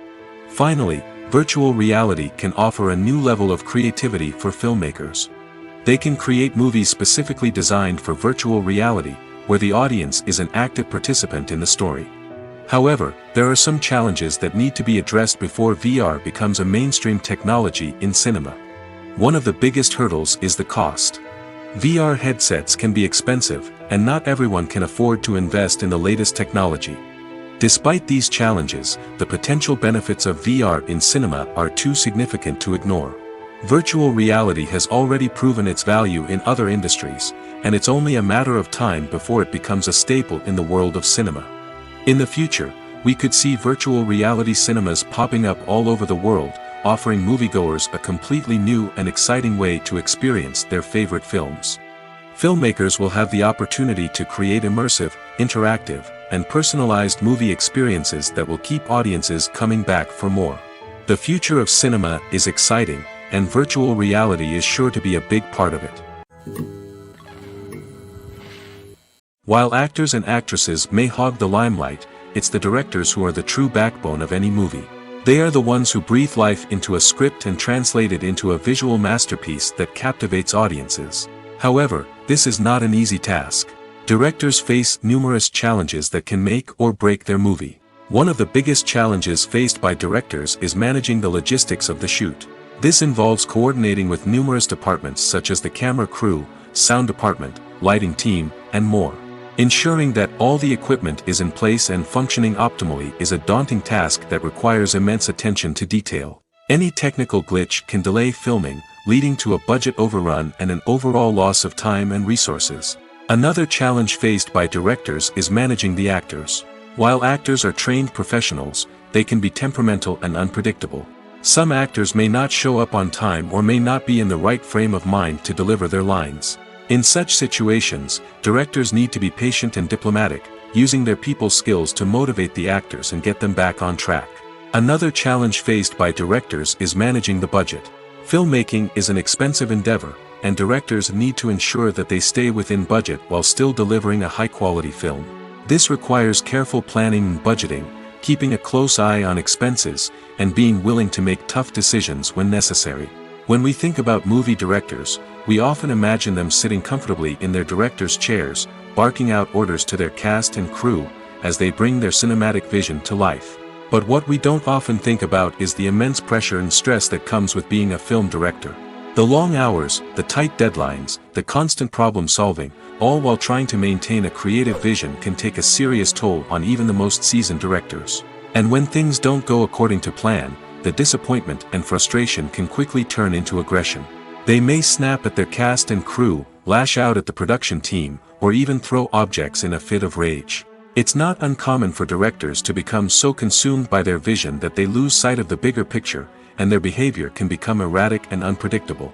Finally, virtual reality can offer a new level of creativity for filmmakers. They can create movies specifically designed for virtual reality, where the audience is an active participant in the story. However, there are some challenges that need to be addressed before VR becomes a mainstream technology in cinema. One of the biggest hurdles is the cost. VR headsets can be expensive, and not everyone can afford to invest in the latest technology. Despite these challenges, the potential benefits of VR in cinema are too significant to ignore. Virtual reality has already proven its value in other industries, and it's only a matter of time before it becomes a staple in the world of cinema. In the future, we could see virtual reality cinemas popping up all over the world, offering moviegoers a completely new and exciting way to experience their favorite films. Filmmakers will have the opportunity to create immersive, interactive, and personalized movie experiences that will keep audiences coming back for more. The future of cinema is exciting, and virtual reality is sure to be a big part of it. While actors and actresses may hog the limelight, it's the directors who are the true backbone of any movie. They are the ones who breathe life into a script and translate it into a visual masterpiece that captivates audiences. However, this is not an easy task. Directors face numerous challenges that can make or break their movie. One of the biggest challenges faced by directors is managing the logistics of the shoot. This involves coordinating with numerous departments such as the camera crew, sound department, lighting team, and more. Ensuring that all the equipment is in place and functioning optimally is a daunting task that requires immense attention to detail. Any technical glitch can delay filming, leading to a budget overrun and an overall loss of time and resources. Another challenge faced by directors is managing the actors. While actors are trained professionals, they can be temperamental and unpredictable. Some actors may not show up on time or may not be in the right frame of mind to deliver their lines. In such situations, directors need to be patient and diplomatic, using their people skills to motivate the actors and get them back on track. Another challenge faced by directors is managing the budget. Filmmaking is an expensive endeavor, and directors need to ensure that they stay within budget while still delivering a high-quality film. This requires careful planning and budgeting, keeping a close eye on expenses, and being willing to make tough decisions when necessary. When we think about movie directors, we often imagine them sitting comfortably in their director's chairs, barking out orders to their cast and crew, as they bring their cinematic vision to life. But what we don't often think about is the immense pressure and stress that comes with being a film director. The long hours, the tight deadlines, the constant problem solving, all while trying to maintain a creative vision can take a serious toll on even the most seasoned directors. And when things don't go according to plan, the disappointment and frustration can quickly turn into aggression. They may snap at their cast and crew, lash out at the production team, or even throw objects in a fit of rage. It's not uncommon for directors to become so consumed by their vision that they lose sight of the bigger picture, and their behavior can become erratic and unpredictable.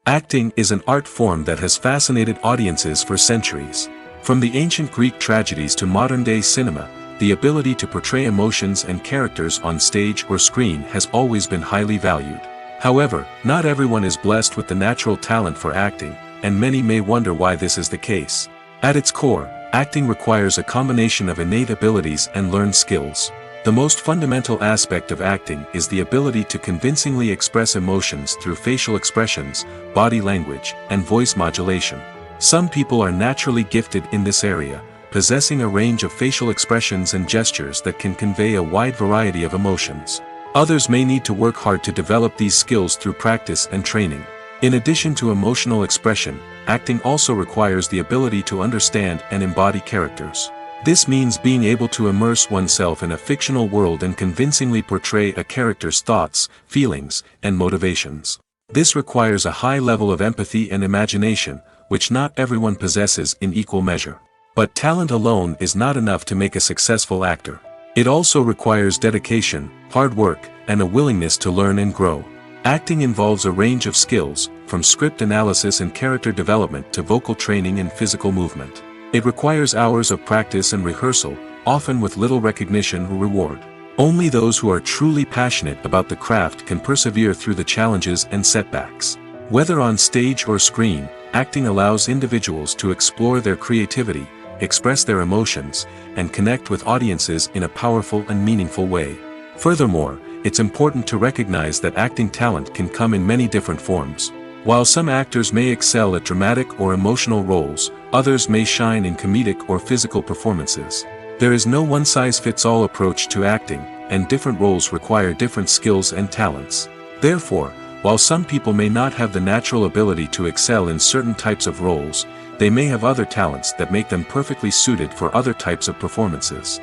Acting is an art form that has fascinated audiences for centuries. From the ancient Greek tragedies to modern-day cinema, the ability to portray emotions and characters on stage or screen has always been highly valued. However, not everyone is blessed with the natural talent for acting, and many may wonder why this is the case. At its core, acting requires a combination of innate abilities and learned skills. The most fundamental aspect of acting is the ability to convincingly express emotions through facial expressions, body language, and voice modulation. Some people are naturally gifted in this area, possessing a range of facial expressions and gestures that can convey a wide variety of emotions. Others may need to work hard to develop these skills through practice and training. In addition to emotional expression, acting also requires the ability to understand and embody characters. This means being able to immerse oneself in a fictional world and convincingly portray a character's thoughts, feelings, and motivations. This requires a high level of empathy and imagination, which not everyone possesses in equal measure. But talent alone is not enough to make a successful actor. It also requires dedication, hard work, and a willingness to learn and grow. Acting involves a range of skills, from script analysis and character development to vocal training and physical movement. It requires hours of practice and rehearsal, often with little recognition or reward. Only those who are truly passionate about the craft can persevere through the challenges and setbacks. Whether on stage or screen, acting allows individuals to explore their creativity, express their emotions, and connect with audiences in a powerful and meaningful way. Furthermore, it's important to recognize that acting talent can come in many different forms. While some actors may excel at dramatic or emotional roles, others may shine in comedic or physical performances. There is no one-size-fits-all approach to acting, and different roles require different skills and talents. Therefore, while some people may not have the natural ability to excel in certain types of roles, they may have other talents that make them perfectly suited for other types of performances.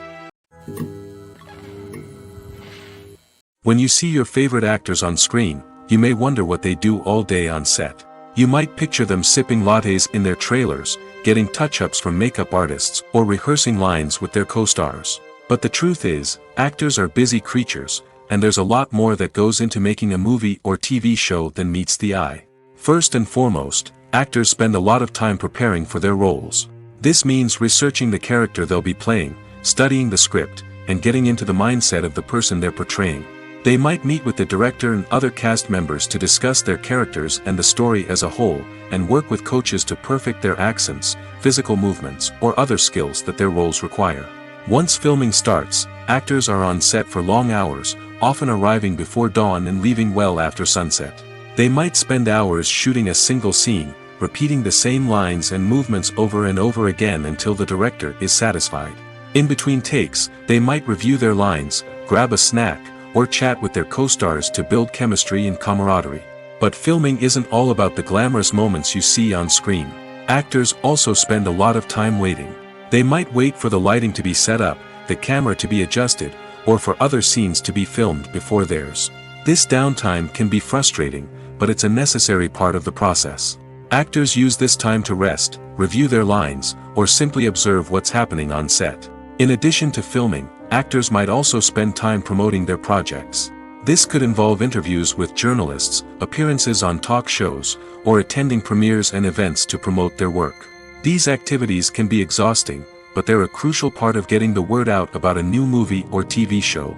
When you see your favorite actors on screen, you may wonder what they do all day on set. You might picture them sipping lattes in their trailers, getting touch-ups from makeup artists, or rehearsing lines with their co-stars. But the truth is, actors are busy creatures, and there's a lot more that goes into making a movie or TV show than meets the eye. First and foremost, actors spend a lot of time preparing for their roles. This means researching the character they'll be playing, studying the script, and getting into the mindset of the person they're portraying. They might meet with the director and other cast members to discuss their characters and the story as a whole, and work with coaches to perfect their accents, physical movements, or other skills that their roles require. Once filming starts, actors are on set for long hours, often arriving before dawn and leaving well after sunset. They might spend hours shooting a single scene, repeating the same lines and movements over and over again until the director is satisfied. In between takes, they might review their lines, grab a snack, or chat with their co-stars to build chemistry and camaraderie. But filming isn't all about the glamorous moments you see on screen. Actors also spend a lot of time waiting. They might wait for the lighting to be set up, the camera to be adjusted, or for other scenes to be filmed before theirs. This downtime can be frustrating, but it's a necessary part of the process. Actors use this time to rest, review their lines, or simply observe what's happening on set. In addition to filming, actors might also spend time promoting their projects. This could involve interviews with journalists, appearances on talk shows, or attending premieres and events to promote their work. These activities can be exhausting, but they're a crucial part of getting the word out about a new movie or TV show.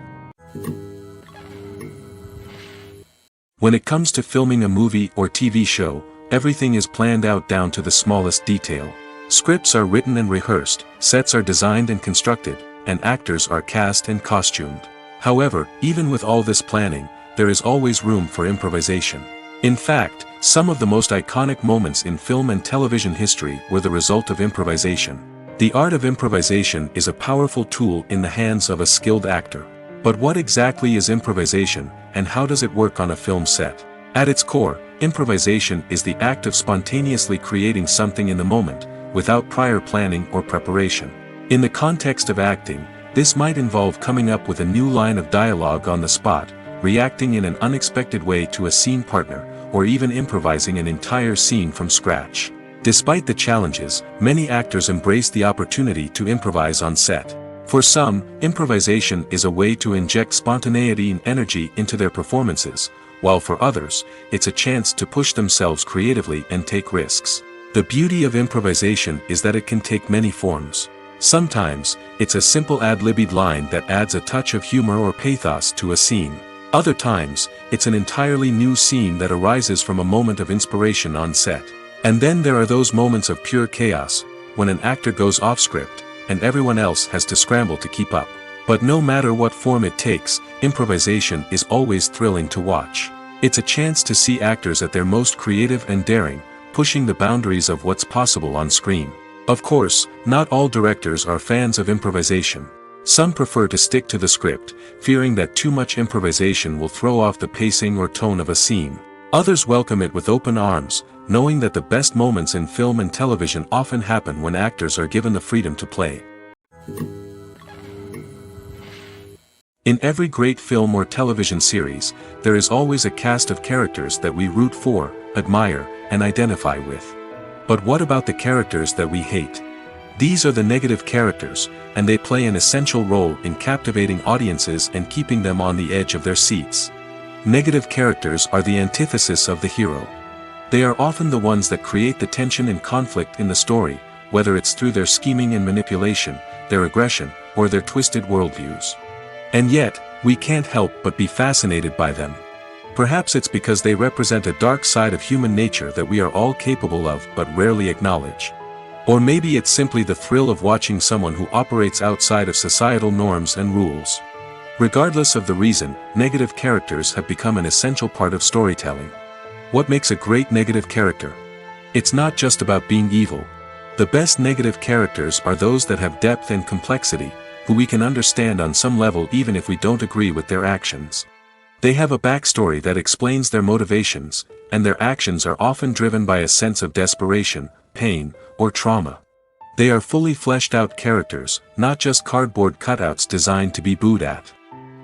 When it comes to filming a movie or TV show, everything is planned out down to the smallest detail. Scripts are written and rehearsed, sets are designed and constructed, and actors are cast and costumed. However, even with all this planning, there is always room for improvisation. In fact, some of the most iconic moments in film and television history were the result of improvisation. The art of improvisation is a powerful tool in the hands of a skilled actor. But what exactly is improvisation, and how does it work on a film set? At its core, improvisation is the act of spontaneously creating something in the moment, without prior planning or preparation. In the context of acting, this might involve coming up with a new line of dialogue on the spot, reacting in an unexpected way to a scene partner, or even improvising an entire scene from scratch. Despite the challenges, many actors embrace the opportunity to improvise on set. For some, improvisation is a way to inject spontaneity and energy into their performances, while for others, it's a chance to push themselves creatively and take risks. The beauty of improvisation is that it can take many forms. Sometimes, it's a simple ad-libbed line that adds a touch of humor or pathos to a scene. Other times, it's an entirely new scene that arises from a moment of inspiration on set. And then there are those moments of pure chaos, when an actor goes off script, and everyone else has to scramble to keep up. But no matter what form it takes, improvisation is always thrilling to watch. It's a chance to see actors at their most creative and daring, pushing the boundaries of what's possible on screen. Of course, not all directors are fans of improvisation. Some prefer to stick to the script, fearing that too much improvisation will throw off the pacing or tone of a scene. Others welcome it with open arms, knowing that the best moments in film and television often happen when actors are given the freedom to play. In every great film or television series, there is always a cast of characters that we root for, admire, and identify with. But what about the characters that we hate? These are the negative characters, and they play an essential role in captivating audiences and keeping them on the edge of their seats. Negative characters are the antithesis of the hero. They are often the ones that create the tension and conflict in the story, whether it's through their scheming and manipulation, their aggression, or their twisted worldviews. And yet, we can't help but be fascinated by them. Perhaps it's because they represent a dark side of human nature that we are all capable of but rarely acknowledge. Or maybe it's simply the thrill of watching someone who operates outside of societal norms and rules. Regardless of the reason, negative characters have become an essential part of storytelling. What makes a great negative character? It's not just about being evil. The best negative characters are those that have depth and complexity, who we can understand on some level even if we don't agree with their actions. They have a backstory that explains their motivations, and their actions are often driven by a sense of desperation, pain, or trauma. They are fully fleshed out characters, not just cardboard cutouts designed to be booed at.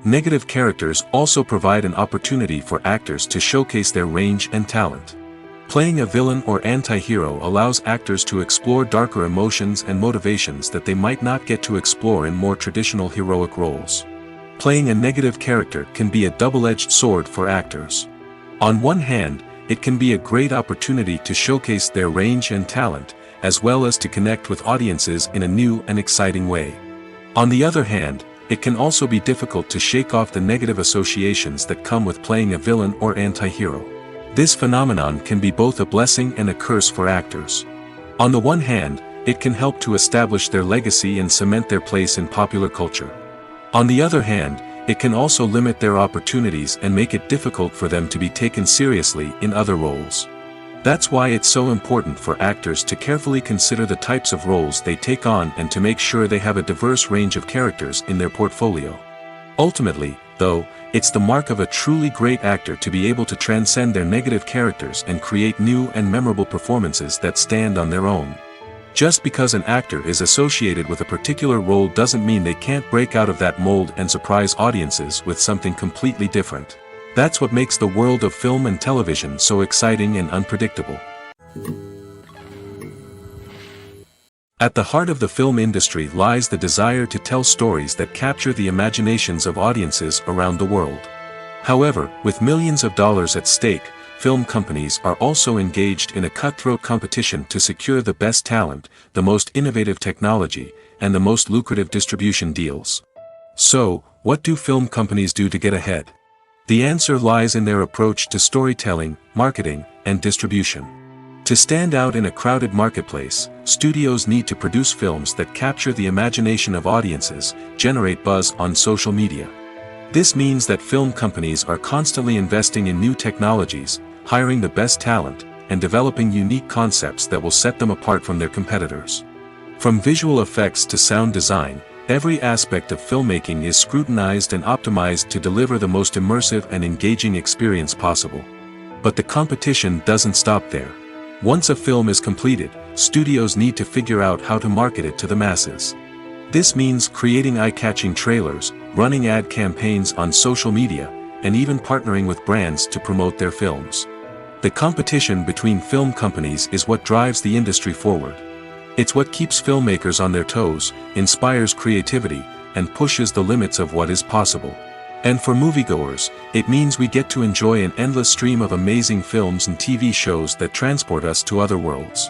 Negative characters also provide an opportunity for actors to showcase their range and talent. Playing a villain or anti-hero allows actors to explore darker emotions and motivations that they might not get to explore in more traditional heroic roles. Playing a negative character can be a double-edged sword for actors. On one hand, it can be a great opportunity to showcase their range and talent, as well as to connect with audiences in a new and exciting way. On the other hand, it can also be difficult to shake off the negative associations that come with playing a villain or anti-hero. This phenomenon can be both a blessing and a curse for actors. On the one hand, it can help to establish their legacy and cement their place in popular culture. On the other hand, it can also limit their opportunities and make it difficult for them to be taken seriously in other roles. That's why it's so important for actors to carefully consider the types of roles they take on and to make sure they have a diverse range of characters in their portfolio. Ultimately, though, it's the mark of a truly great actor to be able to transcend their negative characters and create new and memorable performances that stand on their own. Just because an actor is associated with a particular role doesn't mean they can't break out of that mold and surprise audiences with something completely different. That's what makes the world of film and television so exciting and unpredictable. At the heart of the film industry lies the desire to tell stories that capture the imaginations of audiences around the world. However, with millions of dollars at stake, film companies are also engaged in a cutthroat competition to secure the best talent, the most innovative technology, and the most lucrative distribution deals. So, what do film companies do to get ahead? The answer lies in their approach to storytelling, marketing, and distribution. To stand out in a crowded marketplace, studios need to produce films that capture the imagination of audiences, generate buzz on social media. This means that film companies are constantly investing in new technologies, hiring the best talent, and developing unique concepts that will set them apart from their competitors. From visual effects to sound design, Every aspect of filmmaking is scrutinized and optimized to deliver the most immersive and engaging experience possible. But the competition doesn't stop there. Once a film is completed, studios need to figure out how to market it to the masses. This means creating eye-catching trailers, running ad campaigns on social media, and even partnering with brands to promote their films. The competition between film companies is what drives the industry forward. It's what keeps filmmakers on their toes, inspires creativity, and pushes the limits of what is possible. And for moviegoers, it means we get to enjoy an endless stream of amazing films and TV shows that transport us to other worlds.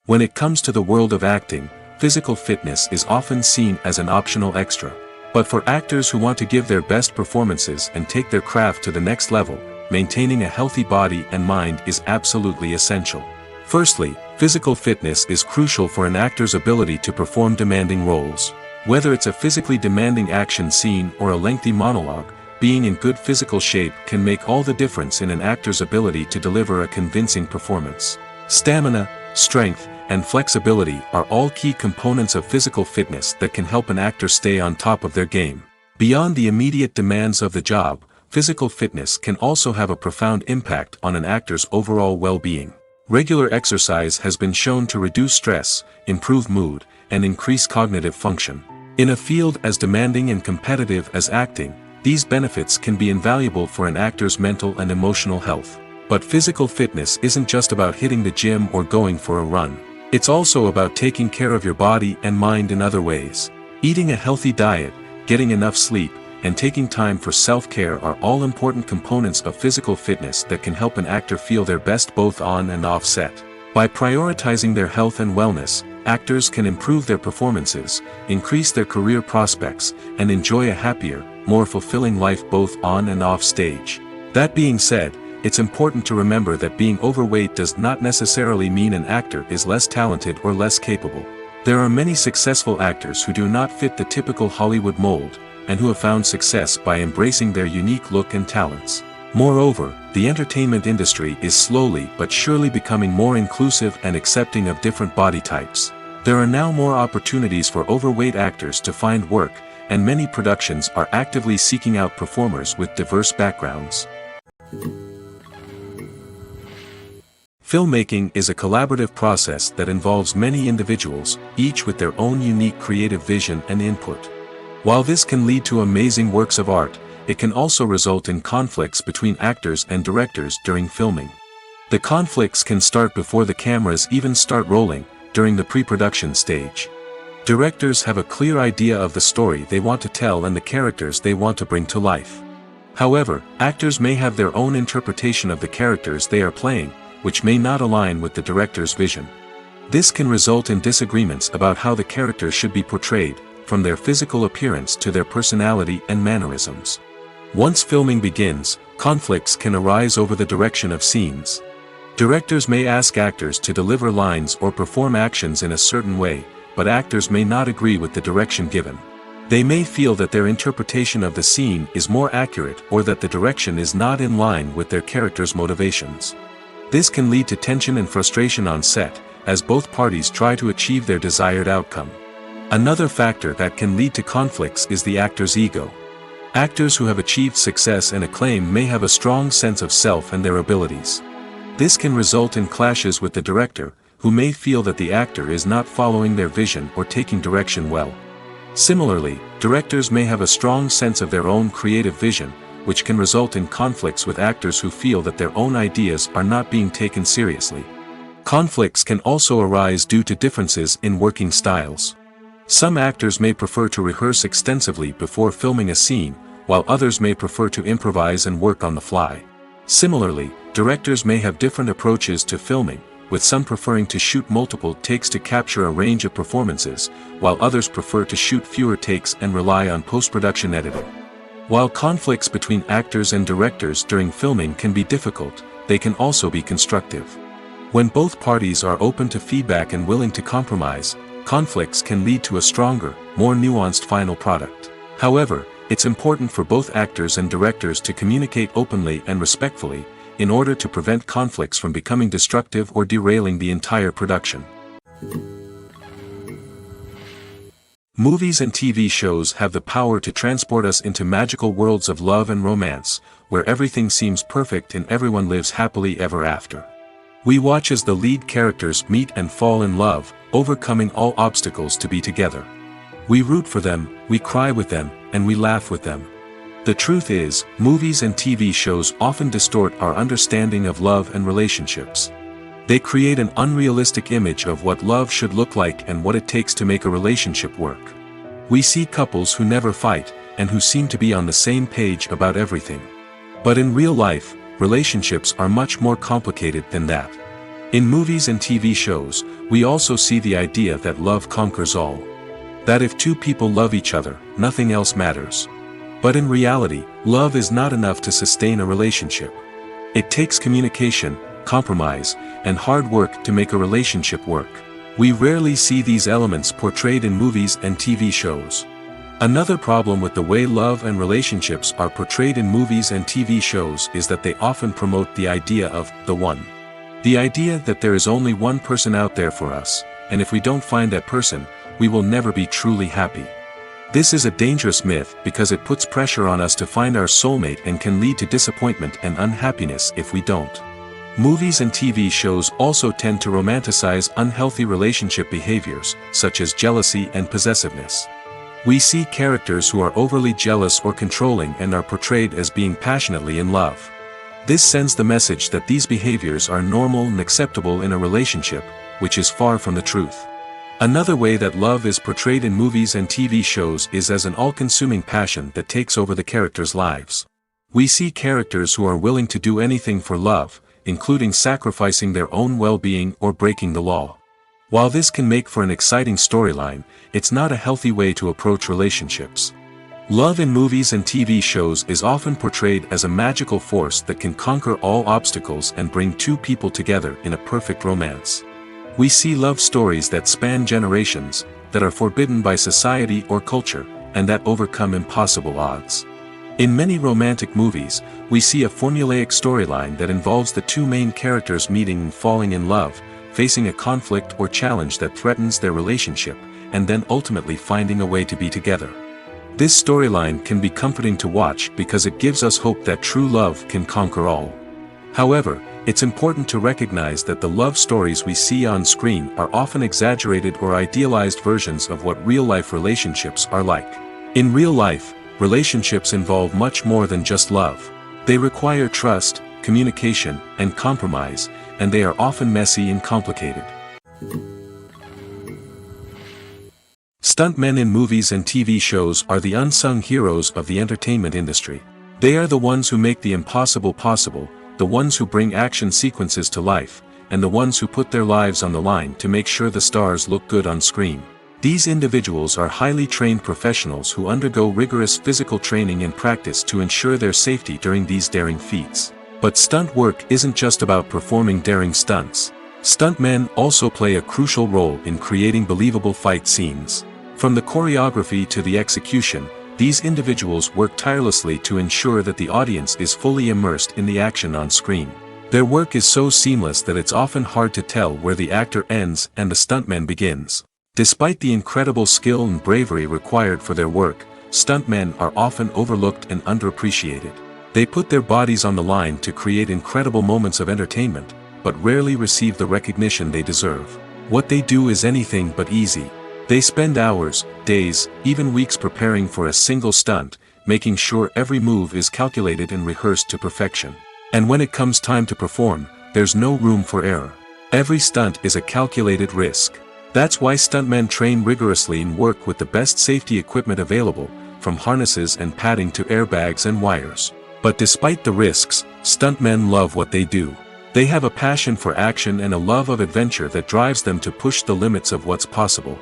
When it comes to the world of acting, physical fitness is often seen as an optional extra. But for actors who want to give their best performances and take their craft to the next level, maintaining a healthy body and mind is absolutely essential. Firstly, physical fitness is crucial for an actor's ability to perform demanding roles. Whether it's a physically demanding action scene or a lengthy monologue, being in good physical shape can make all the difference in an actor's ability to deliver a convincing performance. Stamina, strength, and flexibility are all key components of physical fitness that can help an actor stay on top of their game. Beyond the immediate demands of the job, physical fitness can also have a profound impact on an actor's overall well-being. Regular exercise has been shown to reduce stress, improve mood, and increase cognitive function. In a field as demanding and competitive as acting, these benefits can be invaluable for an actor's mental and emotional health. But physical fitness isn't just about hitting the gym or going for a run. It's also about taking care of your body and mind in other ways. Eating a healthy diet, getting enough sleep, and taking time for self-care are all important components of physical fitness that can help an actor feel their best both on and off set. By prioritizing their health and wellness, actors can improve their performances, increase their career prospects, and enjoy a happier, more fulfilling life both on and off stage. That being said, it's important to remember that being overweight does not necessarily mean an actor is less talented or less capable. There are many successful actors who do not fit the typical Hollywood mold, and who have found success by embracing their unique look and talents. Moreover, the entertainment industry is slowly but surely becoming more inclusive and accepting of different body types. There are now more opportunities for overweight actors to find work, and many productions are actively seeking out performers with diverse backgrounds. Filmmaking is a collaborative process that involves many individuals, each with their own unique creative vision and input. While this can lead to amazing works of art, it can also result in conflicts between actors and directors during filming. The conflicts can start before the cameras even start rolling, during the pre-production stage. Directors have a clear idea of the story they want to tell and the characters they want to bring to life. However, actors may have their own interpretation of the characters they are playing, which may not align with the director's vision. This can result in disagreements about how the characters should be portrayed, from their physical appearance to their personality and mannerisms. Once filming begins, conflicts can arise over the direction of scenes. Directors may ask actors to deliver lines or perform actions in a certain way, but actors may not agree with the direction given. They may feel that their interpretation of the scene is more accurate or that the direction is not in line with their character's motivations. This can lead to tension and frustration on set, as both parties try to achieve their desired outcome. Another factor that can lead to conflicts is the actor's ego. Actors who have achieved success and acclaim may have a strong sense of self and their abilities. This can result in clashes with the director, who may feel that the actor is not following their vision or taking direction well. Similarly, directors may have a strong sense of their own creative vision, which can result in conflicts with actors who feel that their own ideas are not being taken seriously. Conflicts can also arise due to differences in working styles. Some actors may prefer to rehearse extensively before filming a scene, while others may prefer to improvise and work on the fly. Similarly, directors may have different approaches to filming, with some preferring to shoot multiple takes to capture a range of performances, while others prefer to shoot fewer takes and rely on post-production editing. While conflicts between actors and directors during filming can be difficult, they can also be constructive. When both parties are open to feedback and willing to compromise, conflicts can lead to a stronger, more nuanced final product. However, it's important for both actors and directors to communicate openly and respectfully, in order to prevent conflicts from becoming destructive or derailing the entire production. Movies and TV shows have the power to transport us into magical worlds of love and romance, where everything seems perfect and everyone lives happily ever after. We watch as the lead characters meet and fall in love, overcoming all obstacles to be together. We root for them, we cry with them, and we laugh with them. The truth is, movies and TV shows often distort our understanding of love and relationships. They create an unrealistic image of what love should look like and what it takes to make a relationship work. We see couples who never fight, and who seem to be on the same page about everything. But in real life, relationships are much more complicated than that. In movies and TV shows, we also see the idea that love conquers all. That if two people love each other, nothing else matters. But in reality, love is not enough to sustain a relationship. It takes communication, compromise, and hard work to make a relationship work. We rarely see these elements portrayed in movies and TV shows. Another problem with the way love and relationships are portrayed in movies and TV shows is that they often promote the idea of the one. The idea that there is only one person out there for us, and if we don't find that person, we will never be truly happy. This is a dangerous myth because it puts pressure on us to find our soulmate and can lead to disappointment and unhappiness if we don't. Movies and TV shows also tend to romanticize unhealthy relationship behaviors, such as jealousy and possessiveness. We see characters who are overly jealous or controlling and are portrayed as being passionately in love. This sends the message that these behaviors are normal and acceptable in a relationship, which is far from the truth. Another way that love is portrayed in movies and TV shows is as an all-consuming passion that takes over the characters' lives. We see characters who are willing to do anything for love, including sacrificing their own well-being or breaking the law. While this can make for an exciting storyline, it's not a healthy way to approach relationships. Love in movies and TV shows is often portrayed as a magical force that can conquer all obstacles and bring two people together in a perfect romance. We see love stories that span generations, that are forbidden by society or culture, and that overcome impossible odds. In many romantic movies, we see a formulaic storyline that involves the two main characters meeting and falling in love, facing a conflict or challenge that threatens their relationship, and then ultimately finding a way to be together. This storyline can be comforting to watch because it gives us hope that true love can conquer all. However, it's important to recognize that the love stories we see on screen are often exaggerated or idealized versions of what real-life relationships are like. In real life, relationships involve much more than just love. They require trust, communication, and compromise, and they are often messy and complicated. Stuntmen in movies and TV shows are the unsung heroes of the entertainment industry. They are the ones who make the impossible possible, the ones who bring action sequences to life, and the ones who put their lives on the line to make sure the stars look good on screen. These individuals are highly trained professionals who undergo rigorous physical training and practice to ensure their safety during these daring feats. But stunt work isn't just about performing daring stunts. Stuntmen also play a crucial role in creating believable fight scenes. From the choreography to the execution, these individuals work tirelessly to ensure that the audience is fully immersed in the action on screen. Their work is so seamless that it's often hard to tell where the actor ends and the stuntman begins. Despite the incredible skill and bravery required for their work, stuntmen are often overlooked and underappreciated. They put their bodies on the line to create incredible moments of entertainment, but rarely receive the recognition they deserve. What they do is anything but easy. They spend hours, days, even weeks preparing for a single stunt, making sure every move is calculated and rehearsed to perfection. And when it comes time to perform, there's no room for error. Every stunt is a calculated risk. That's why stuntmen train rigorously and work with the best safety equipment available, from harnesses and padding to airbags and wires. But despite the risks, stuntmen love what they do. They have a passion for action and a love of adventure that drives them to push the limits of what's possible.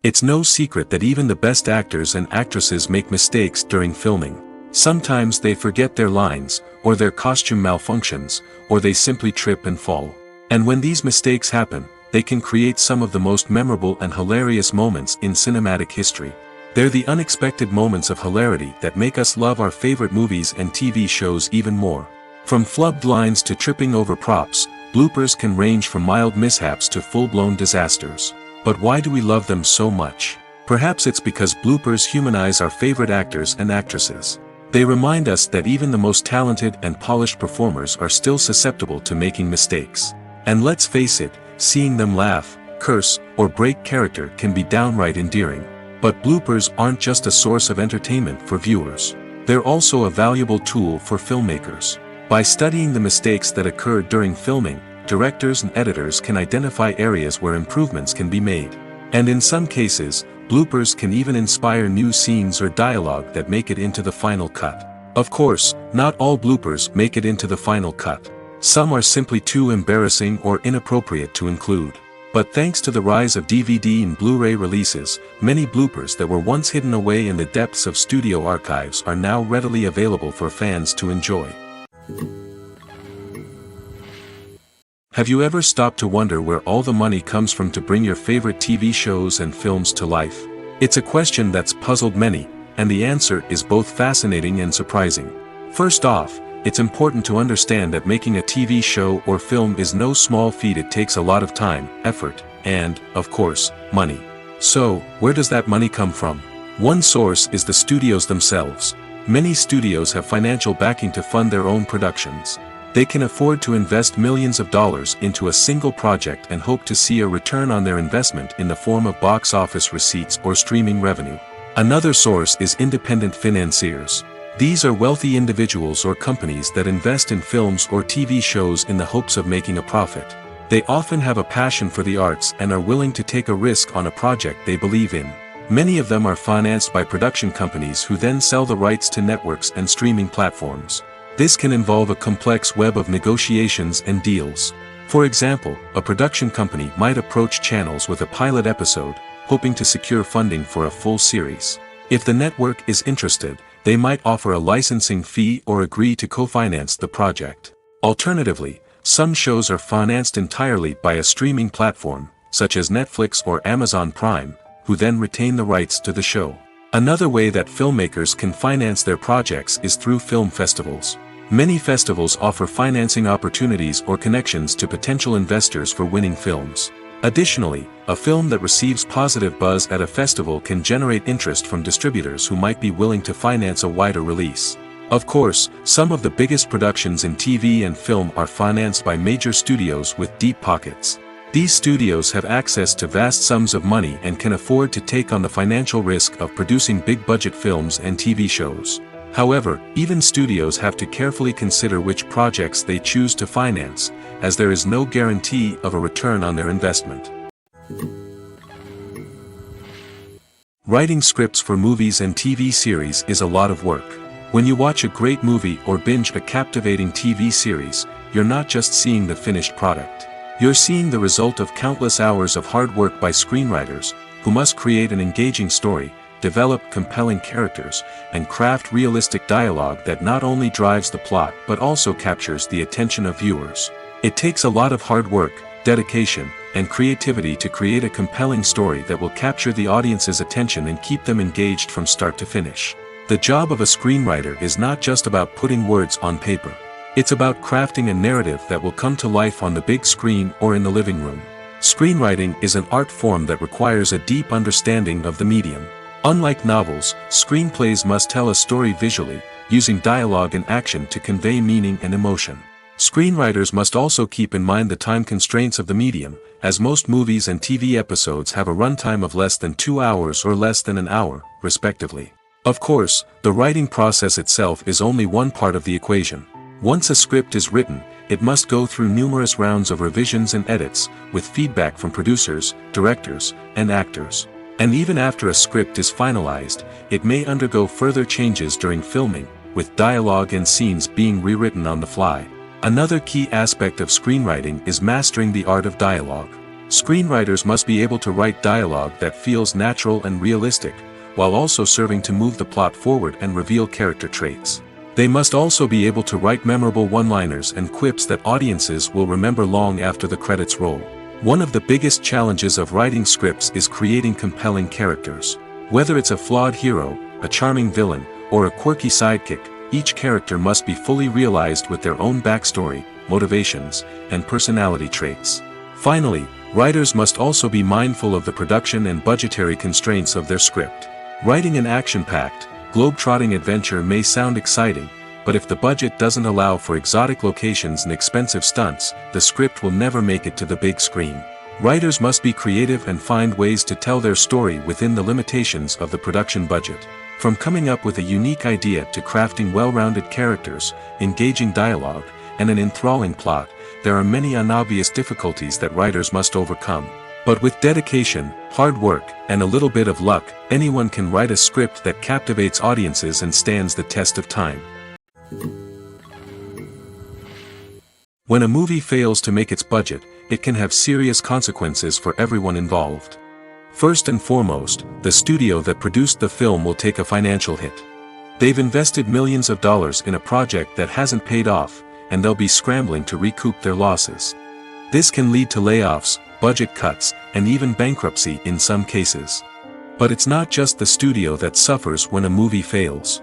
It's no secret that even the best actors and actresses make mistakes during filming. Sometimes they forget their lines, or their costume malfunctions, or they simply trip and fall. And when these mistakes happen, they can create some of the most memorable and hilarious moments in cinematic history. They're the unexpected moments of hilarity that make us love our favorite movies and TV shows even more. From flubbed lines to tripping over props, Bloopers can range from mild mishaps to full-blown disasters. But why do we love them so much? Perhaps it's because bloopers humanize our favorite actors and actresses. They remind us that even the most talented and polished performers are still susceptible to making mistakes. And let's face it, seeing them laugh, curse, or break character can be downright endearing. But bloopers aren't just a source of entertainment for viewers. They're also a valuable tool for filmmakers. By studying the mistakes that occurred during filming, directors and editors can identify areas where improvements can be made. And in some cases, bloopers can even inspire new scenes or dialogue that make it into the final cut. Of course, not all bloopers make it into the final cut. Some are simply too embarrassing or inappropriate to include. But thanks to the rise of DVD and Blu-ray releases, many bloopers that were once hidden away in the depths of studio archives are now readily available for fans to enjoy. Have you ever stopped to wonder where all the money comes from to bring your favorite TV shows and films to life? It's a question that's puzzled many, and the answer is both fascinating and surprising. First off, it's important to understand that making a TV show or film is no small feat. It takes a lot of time, effort, and, of course, money. So, where does that money come from? One source is the studios themselves. Many studios have financial backing to fund their own productions. They can afford to invest millions of dollars into a single project and hope to see a return on their investment in the form of box office receipts or streaming revenue. Another source is independent financiers. These are wealthy individuals or companies that invest in films or TV shows in the hopes of making a profit. They often have a passion for the arts and are willing to take a risk on a project they believe in. Many of them are financed by production companies who then sell the rights to networks and streaming platforms. This can involve a complex web of negotiations and deals. For example, a production company might approach channels with a pilot episode, hoping to secure funding for a full series. If the network is interested, they might offer a licensing fee or agree to co-finance the project. Alternatively, some shows are financed entirely by a streaming platform, such as Netflix or Amazon Prime, who then retain the rights to the show. Another way that filmmakers can finance their projects is through film festivals. Many festivals offer financing opportunities or connections to potential investors for winning films. Additionally, a film that receives positive buzz at a festival can generate interest from distributors who might be willing to finance a wider release. Of course, some of the biggest productions in TV and film are financed by major studios with deep pockets. These studios have access to vast sums of money and can afford to take on the financial risk of producing big-budget films and TV shows. However, even studios have to carefully consider which projects they choose to finance, as there is no guarantee of a return on their investment. Writing scripts for movies and TV series is a lot of work. When you watch a great movie or binge a captivating TV series, you're not just seeing the finished product. You're seeing the result of countless hours of hard work by screenwriters, who must create an engaging story, develop compelling characters, and craft realistic dialogue that not only drives the plot but also captures the attention of viewers. It takes a lot of hard work, dedication, and creativity to create a compelling story that will capture the audience's attention and keep them engaged from start to finish. The job of a screenwriter is not just about putting words on paper. It's about crafting a narrative that will come to life on the big screen or in the living room. Screenwriting is an art form that requires a deep understanding of the medium. Unlike novels, screenplays must tell a story visually, using dialogue and action to convey meaning and emotion. Screenwriters must also keep in mind the time constraints of the medium, as most movies and TV episodes have a runtime of less than 2 hours or less than an hour, respectively. Of course, the writing process itself is only one part of the equation. Once a script is written, it must go through numerous rounds of revisions and edits, with feedback from producers, directors, and actors. And even after a script is finalized, it may undergo further changes during filming, with dialogue and scenes being rewritten on the fly. Another key aspect of screenwriting is mastering the art of dialogue. Screenwriters must be able to write dialogue that feels natural and realistic, while also serving to move the plot forward and reveal character traits. They must also be able to write memorable one-liners and quips that audiences will remember long after the credits roll. One of the biggest challenges of writing scripts is creating compelling characters. Whether it's a flawed hero, a charming villain, or a quirky sidekick, each character must be fully realized with their own backstory, motivations, and personality traits. Finally, writers must also be mindful of the production and budgetary constraints of their script. Writing an action-packed, globe-trotting adventure may sound exciting, but if the budget doesn't allow for exotic locations and expensive stunts, the script will never make it to the big screen. Writers must be creative and find ways to tell their story within the limitations of the production budget. From coming up with a unique idea to crafting well-rounded characters, engaging dialogue, and an enthralling plot, there are many unobvious difficulties that writers must overcome. But with dedication, hard work, and a little bit of luck, anyone can write a script that captivates audiences and stands the test of time. When a movie fails to make its budget, it can have serious consequences for everyone involved. First and foremost, the studio that produced the film will take a financial hit. They've invested millions of dollars in a project that hasn't paid off, and they'll be scrambling to recoup their losses. This can lead to layoffs, budget cuts, and even bankruptcy in some cases. But it's not just the studio that suffers when a movie fails.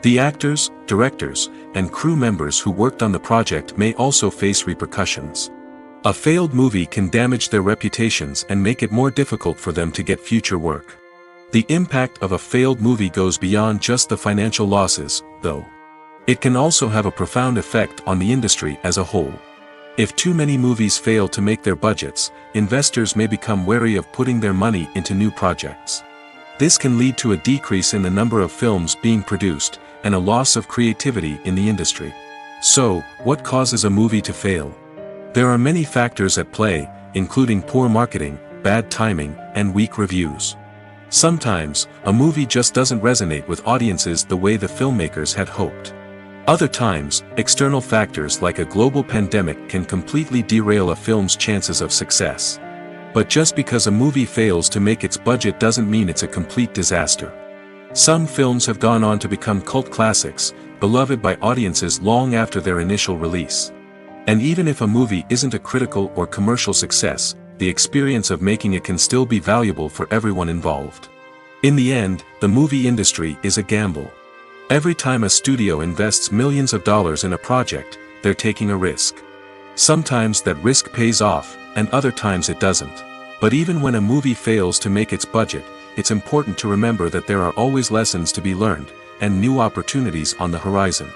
The actors, directors, and crew members who worked on the project may also face repercussions. A failed movie can damage their reputations and make it more difficult for them to get future work. The impact of a failed movie goes beyond just the financial losses, though. It can also have a profound effect on the industry as a whole. If too many movies fail to make their budgets, investors may become wary of putting their money into new projects. This can lead to a decrease in the number of films being produced, and a loss of creativity in the industry. So, what causes a movie to fail? There are many factors at play, including poor marketing, bad timing, and weak reviews. Sometimes, a movie just doesn't resonate with audiences the way the filmmakers had hoped. Other times, external factors like a global pandemic can completely derail a film's chances of success. But just because a movie fails to make its budget doesn't mean it's a complete disaster. Some films have gone on to become cult classics, beloved by audiences long after their initial release. And even if a movie isn't a critical or commercial success, the experience of making it can still be valuable for everyone involved. In the end, the movie industry is a gamble. Every time a studio invests millions of dollars in a project, they're taking a risk. Sometimes that risk pays off, and other times it doesn't. But even when a movie fails to make its budget, it's important to remember that there are always lessons to be learned, and new opportunities on the horizon.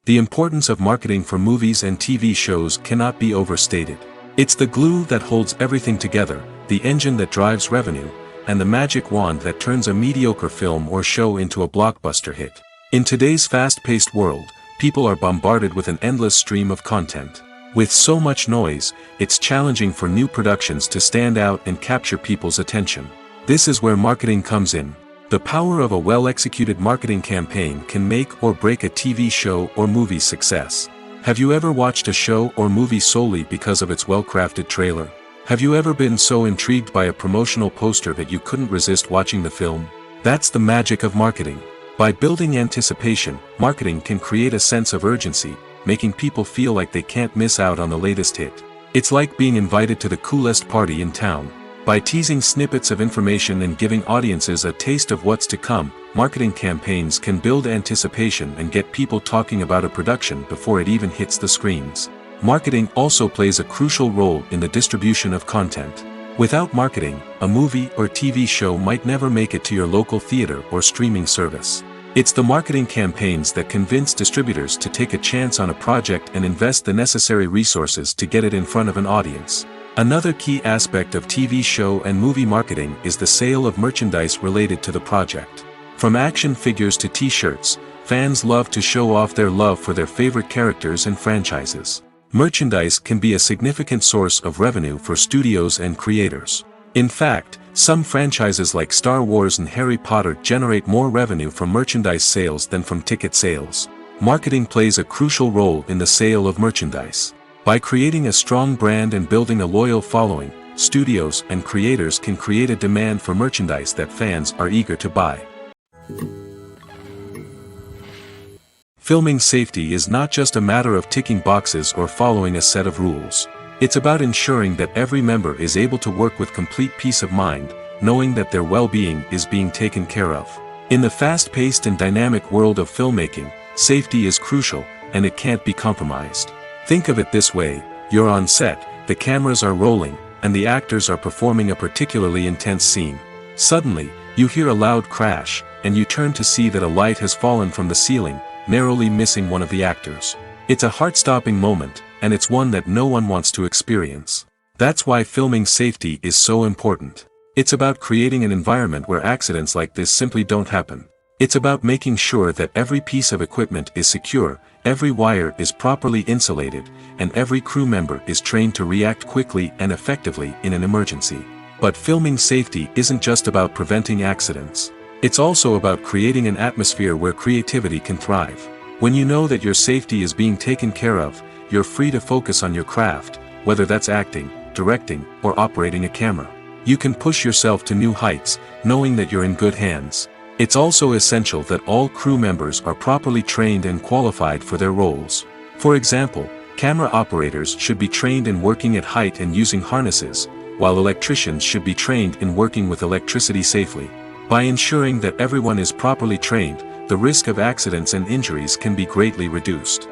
The importance of marketing for movies and TV shows cannot be overstated. It's the glue that holds everything together, the engine that drives revenue, and the magic wand that turns a mediocre film or show into a blockbuster hit. In today's fast-paced world, people are bombarded with an endless stream of content. With so much noise, it's challenging for new productions to stand out and capture people's attention. This is where marketing comes in. The power of a well-executed marketing campaign can make or break a TV show or movie's success. Have you ever watched a show or movie solely because of its well-crafted trailer? Have you ever been so intrigued by a promotional poster that you couldn't resist watching the film? That's the magic of marketing. By building anticipation, marketing can create a sense of urgency, making people feel like they can't miss out on the latest hit. It's like being invited to the coolest party in town. By teasing snippets of information and giving audiences a taste of what's to come, marketing campaigns can build anticipation and get people talking about a production before it even hits the screens. Marketing also plays a crucial role in the distribution of content. Without marketing, a movie or TV show might never make it to your local theater or streaming service. It's the marketing campaigns that convince distributors to take a chance on a project and invest the necessary resources to get it in front of an audience. Another key aspect of TV show and movie marketing is the sale of merchandise related to the project. From action figures to t-shirts, fans love to show off their love for their favorite characters and franchises. Merchandise can be a significant source of revenue for studios and creators. In fact, some franchises like Star Wars and Harry Potter generate more revenue from merchandise sales than from ticket sales. Marketing plays a crucial role in the sale of merchandise. By creating a strong brand and building a loyal following, studios and creators can create a demand for merchandise that fans are eager to buy. Filming safety is not just a matter of ticking boxes or following a set of rules. It's about ensuring that every member is able to work with complete peace of mind, knowing that their well-being is being taken care of. In the fast-paced and dynamic world of filmmaking, safety is crucial, and it can't be compromised. Think of it this way: you're on set, the cameras are rolling, and the actors are performing a particularly intense scene. Suddenly, you hear a loud crash, and you turn to see that a light has fallen from the ceiling, narrowly missing one of the actors. It's a heart-stopping moment, and it's one that no one wants to experience. That's why filming safety is so important. It's about creating an environment where accidents like this simply don't happen. It's about making sure that every piece of equipment is secure, every wire is properly insulated, and every crew member is trained to react quickly and effectively in an emergency. But filming safety isn't just about preventing accidents. It's also about creating an atmosphere where creativity can thrive. When you know that your safety is being taken care of, you're free to focus on your craft, whether that's acting, directing, or operating a camera. You can push yourself to new heights, knowing that you're in good hands. It's also essential that all crew members are properly trained and qualified for their roles. For example, camera operators should be trained in working at height and using harnesses, while electricians should be trained in working with electricity safely. By ensuring that everyone is properly trained, the risk of accidents and injuries can be greatly reduced.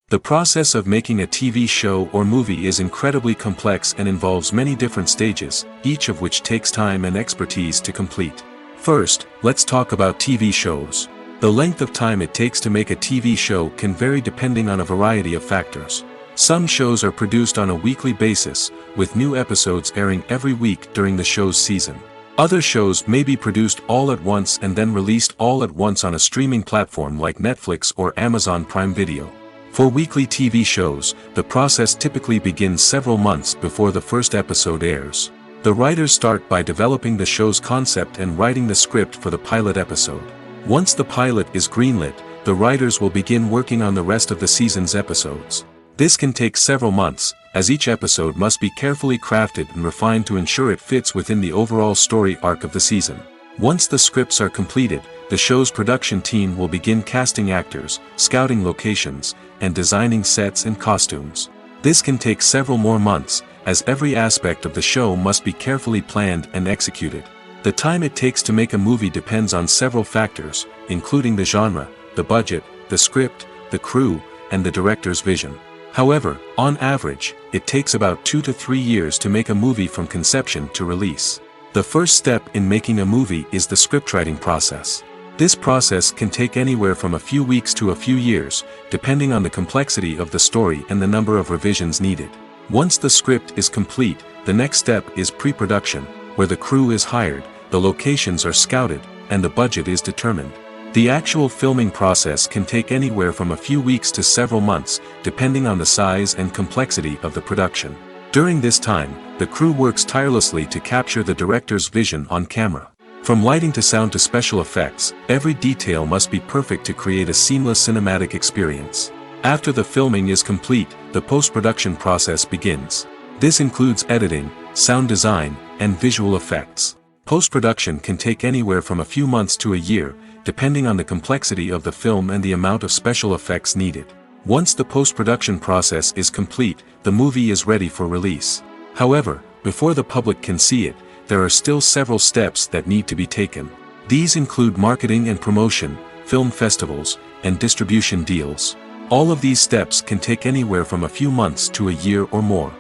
The process of making a TV show or movie is incredibly complex and involves many different stages, each of which takes time and expertise to complete. First, let's talk about TV shows. The length of time it takes to make a TV show can vary depending on a variety of factors. Some shows are produced on a weekly basis, with new episodes airing every week during the show's season. Other shows may be produced all at once and then released all at once on a streaming platform like Netflix or Amazon Prime Video. For weekly TV shows, the process typically begins several months before the first episode airs. The writers start by developing the show's concept and writing the script for the pilot episode. Once the pilot is greenlit, the writers will begin working on the rest of the season's episodes. This can take several months, as each episode must be carefully crafted and refined to ensure it fits within the overall story arc of the season. Once the scripts are completed, the show's production team will begin casting actors, scouting locations, and designing sets and costumes. This can take several more months, as every aspect of the show must be carefully planned and executed. The time it takes to make a movie depends on several factors, including the genre, the budget, the script, the crew, and the director's vision. However, on average, it takes about 2 to 3 years to make a movie from conception to release. The first step in making a movie is the scriptwriting process. This process can take anywhere from a few weeks to a few years, depending on the complexity of the story and the number of revisions needed. Once the script is complete, the next step is pre-production, where the crew is hired, the locations are scouted, and the budget is determined. The actual filming process can take anywhere from a few weeks to several months, depending on the size and complexity of the production. During this time, the crew works tirelessly to capture the director's vision on camera. From lighting to sound to special effects, every detail must be perfect to create a seamless cinematic experience. After the filming is complete, the post-production process begins. This includes editing, sound design, and visual effects. Post-production can take anywhere from a few months to a year, depending on the complexity of the film and the amount of special effects needed. Once the post-production process is complete, the movie is ready for release. However, before the public can see it, there are still several steps that need to be taken. These include marketing and promotion, film festivals, and distribution deals. All of these steps can take anywhere from a few months to a year or more.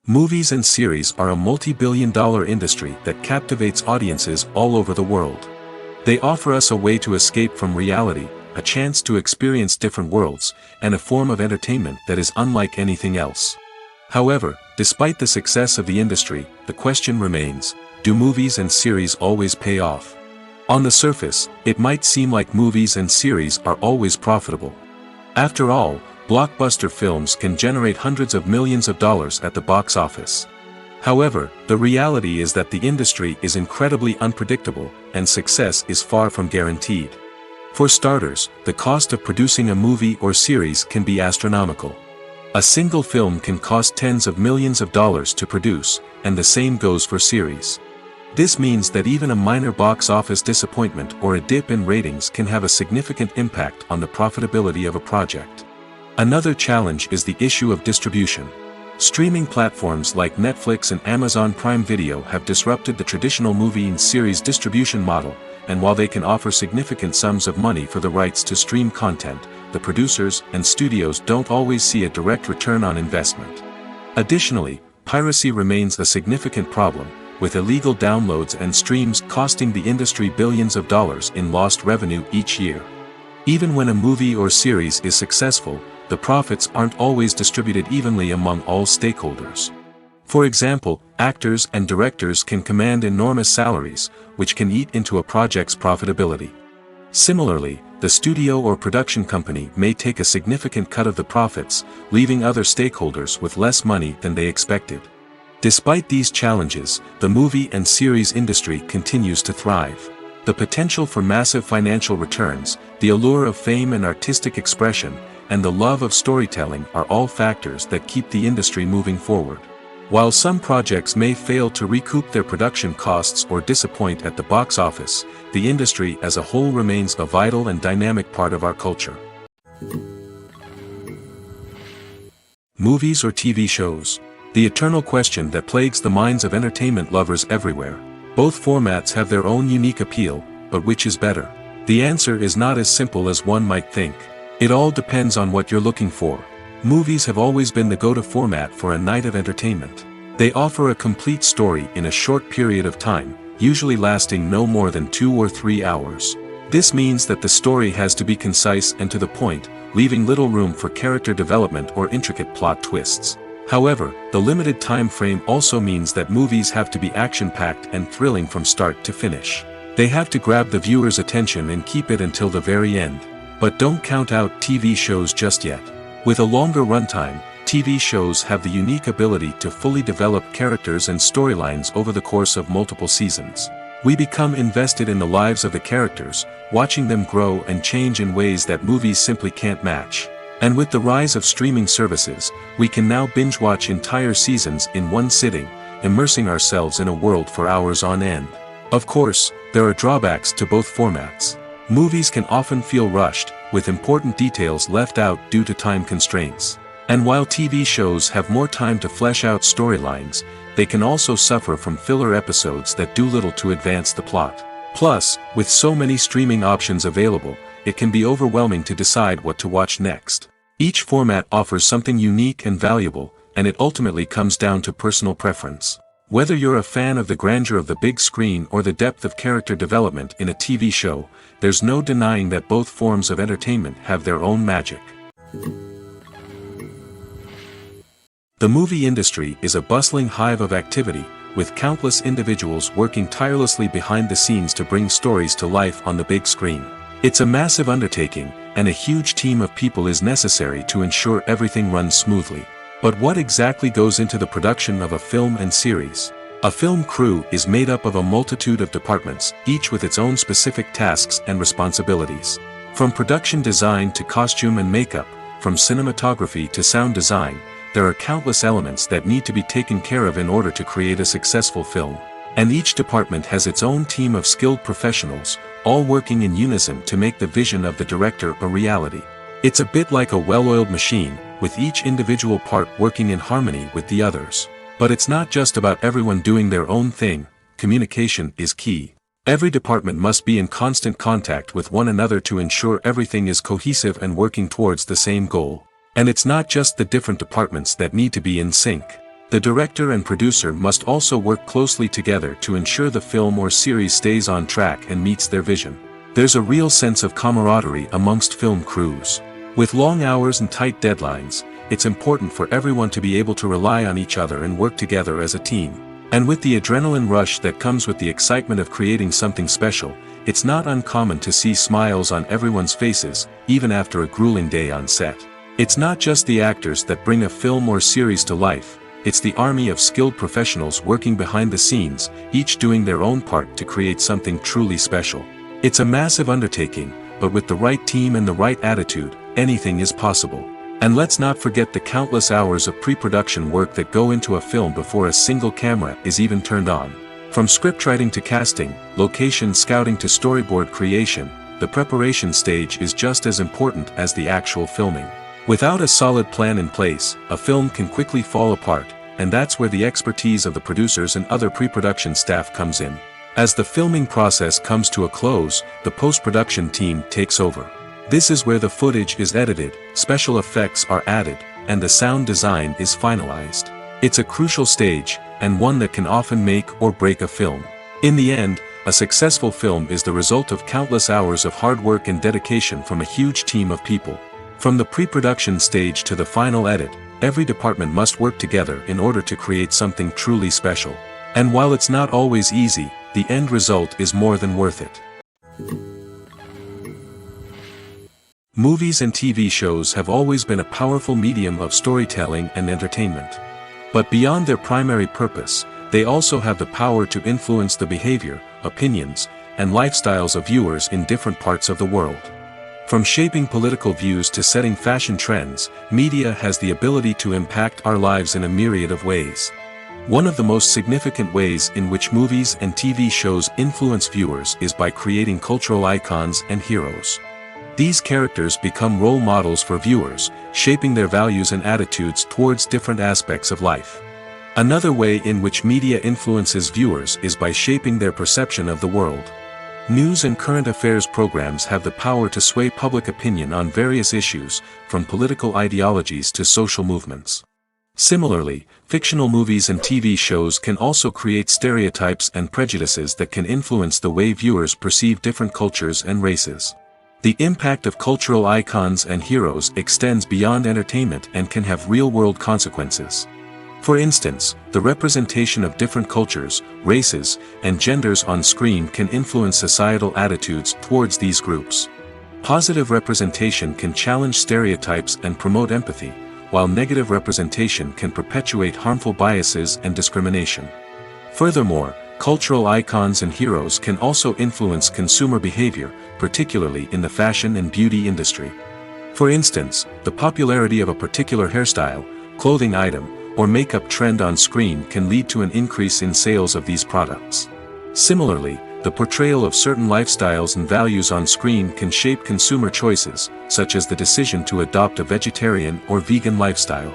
Movies and series are a multi-billion-dollar industry that captivates audiences all over the world. They offer us a way to escape from reality, a chance to experience different worlds, and a form of entertainment that is unlike anything else. However, despite the success of the industry, the question remains, do movies and series always pay off? On the surface, it might seem like movies and series are always profitable. After all, blockbuster films can generate hundreds of millions of dollars at the box office. However, the reality is that the industry is incredibly unpredictable, and success is far from guaranteed. For starters, the cost of producing a movie or series can be astronomical. A single film can cost tens of millions of dollars to produce, and the same goes for series. This means that even a minor box office disappointment or a dip in ratings can have a significant impact on the profitability of a project. Another challenge is the issue of distribution. Streaming platforms like Netflix and Amazon Prime Video have disrupted the traditional movie and series distribution model, and while they can offer significant sums of money for the rights to stream content, the producers and studios don't always see a direct return on investment. Additionally, piracy remains a significant problem, with illegal downloads and streams costing the industry billions of dollars in lost revenue each year. Even when a movie or series is successful, the profits aren't always distributed evenly among all stakeholders. For example, actors and directors can command enormous salaries, which can eat into a project's profitability. Similarly, the studio or production company may take a significant cut of the profits, leaving other stakeholders with less money than they expected. Despite these challenges, the movie and series industry continues to thrive. The potential for massive financial returns, the allure of fame and artistic expression, and the love of storytelling are all factors that keep the industry moving forward. While some projects may fail to recoup their production costs or disappoint at the box office, the industry as a whole remains a vital and dynamic part of our culture. Movies or TV shows? The eternal question that plagues the minds of entertainment lovers everywhere. Both formats have their own unique appeal, but which is better? The answer is not as simple as one might think. It all depends on what you're looking for. Movies have always been the go-to format for a night of entertainment. They offer a complete story in a short period of time, usually lasting no more than 2 or 3 hours. This means that the story has to be concise and to the point, leaving little room for character development or intricate plot twists. However, the limited time frame also means that movies have to be action-packed and thrilling from start to finish. They have to grab the viewer's attention and keep it until the very end. But don't count out TV shows just yet. With a longer runtime, TV shows have the unique ability to fully develop characters and storylines over the course of multiple seasons. We become invested in the lives of the characters, watching them grow and change in ways that movies simply can't match. And with the rise of streaming services, we can now binge-watch entire seasons in one sitting, immersing ourselves in a world for hours on end. Of course, there are drawbacks to both formats. Movies can often feel rushed, with important details left out due to time constraints. And while TV shows have more time to flesh out storylines, they can also suffer from filler episodes that do little to advance the plot. Plus, with so many streaming options available, it can be overwhelming to decide what to watch next. Each format offers something unique and valuable, and it ultimately comes down to personal preference. Whether you're a fan of the grandeur of the big screen or the depth of character development in a TV show, there's no denying that both forms of entertainment have their own magic. The movie industry is a bustling hive of activity, with countless individuals working tirelessly behind the scenes to bring stories to life on the big screen. It's a massive undertaking, and a huge team of people is necessary to ensure everything runs smoothly. But what exactly goes into the production of a film and series? A film crew is made up of a multitude of departments, each with its own specific tasks and responsibilities. From production design to costume and makeup, from cinematography to sound design, there are countless elements that need to be taken care of in order to create a successful film. And each department has its own team of skilled professionals, all working in unison to make the vision of the director a reality. It's a bit like a well-oiled machine, with each individual part working in harmony with the others. But it's not just about everyone doing their own thing. Communication is key. Every department must be in constant contact with one another to ensure everything is cohesive and working towards the same goal. And it's not just the different departments that need to be in sync. The director and producer must also work closely together to ensure the film or series stays on track and meets their vision. There's a real sense of camaraderie amongst film crews. With long hours and tight deadlines, it's important for everyone to be able to rely on each other and work together as a team. And with the adrenaline rush that comes with the excitement of creating something special, it's not uncommon to see smiles on everyone's faces, even after a grueling day on set. It's not just the actors that bring a film or series to life, it's the army of skilled professionals working behind the scenes, each doing their own part to create something truly special. It's a massive undertaking, but with the right team and the right attitude, anything is possible. And let's not forget the countless hours of pre-production work that go into a film before a single camera is even turned on. From scriptwriting to casting, location scouting to storyboard creation, the preparation stage is just as important as the actual filming. Without a solid plan in place, a film can quickly fall apart, and that's where the expertise of the producers and other pre-production staff comes in. As the filming process comes to a close, the post-production team takes over. This is where the footage is edited, special effects are added, and the sound design is finalized. It's a crucial stage, and one that can often make or break a film. In the end, a successful film is the result of countless hours of hard work and dedication from a huge team of people. From the pre-production stage to the final edit, every department must work together in order to create something truly special. And while it's not always easy, the end result is more than worth it. Movies and TV shows have always been a powerful medium of storytelling and entertainment. But beyond their primary purpose, they also have the power to influence the behavior, opinions, and lifestyles of viewers in different parts of the world. From shaping political views to setting fashion trends, media has the ability to impact our lives in a myriad of ways. One of the most significant ways in which movies and TV shows influence viewers is by creating cultural icons and heroes. These characters become role models for viewers, shaping their values and attitudes towards different aspects of life. Another way in which media influences viewers is by shaping their perception of the world. News and current affairs programs have the power to sway public opinion on various issues, from political ideologies to social movements. Similarly, fictional movies and TV shows can also create stereotypes and prejudices that can influence the way viewers perceive different cultures and races. The impact of cultural icons and heroes extends beyond entertainment and can have real-world consequences. For instance, the representation of different cultures, races, and genders on screen can influence societal attitudes towards these groups. Positive representation can challenge stereotypes and promote empathy, while negative representation can perpetuate harmful biases and discrimination. Furthermore, cultural icons and heroes can also influence consumer behavior, particularly in the fashion and beauty industry. For instance, the popularity of a particular hairstyle, clothing item, or makeup trend on screen can lead to an increase in sales of these products. Similarly, the portrayal of certain lifestyles and values on screen can shape consumer choices, such as the decision to adopt a vegetarian or vegan lifestyle.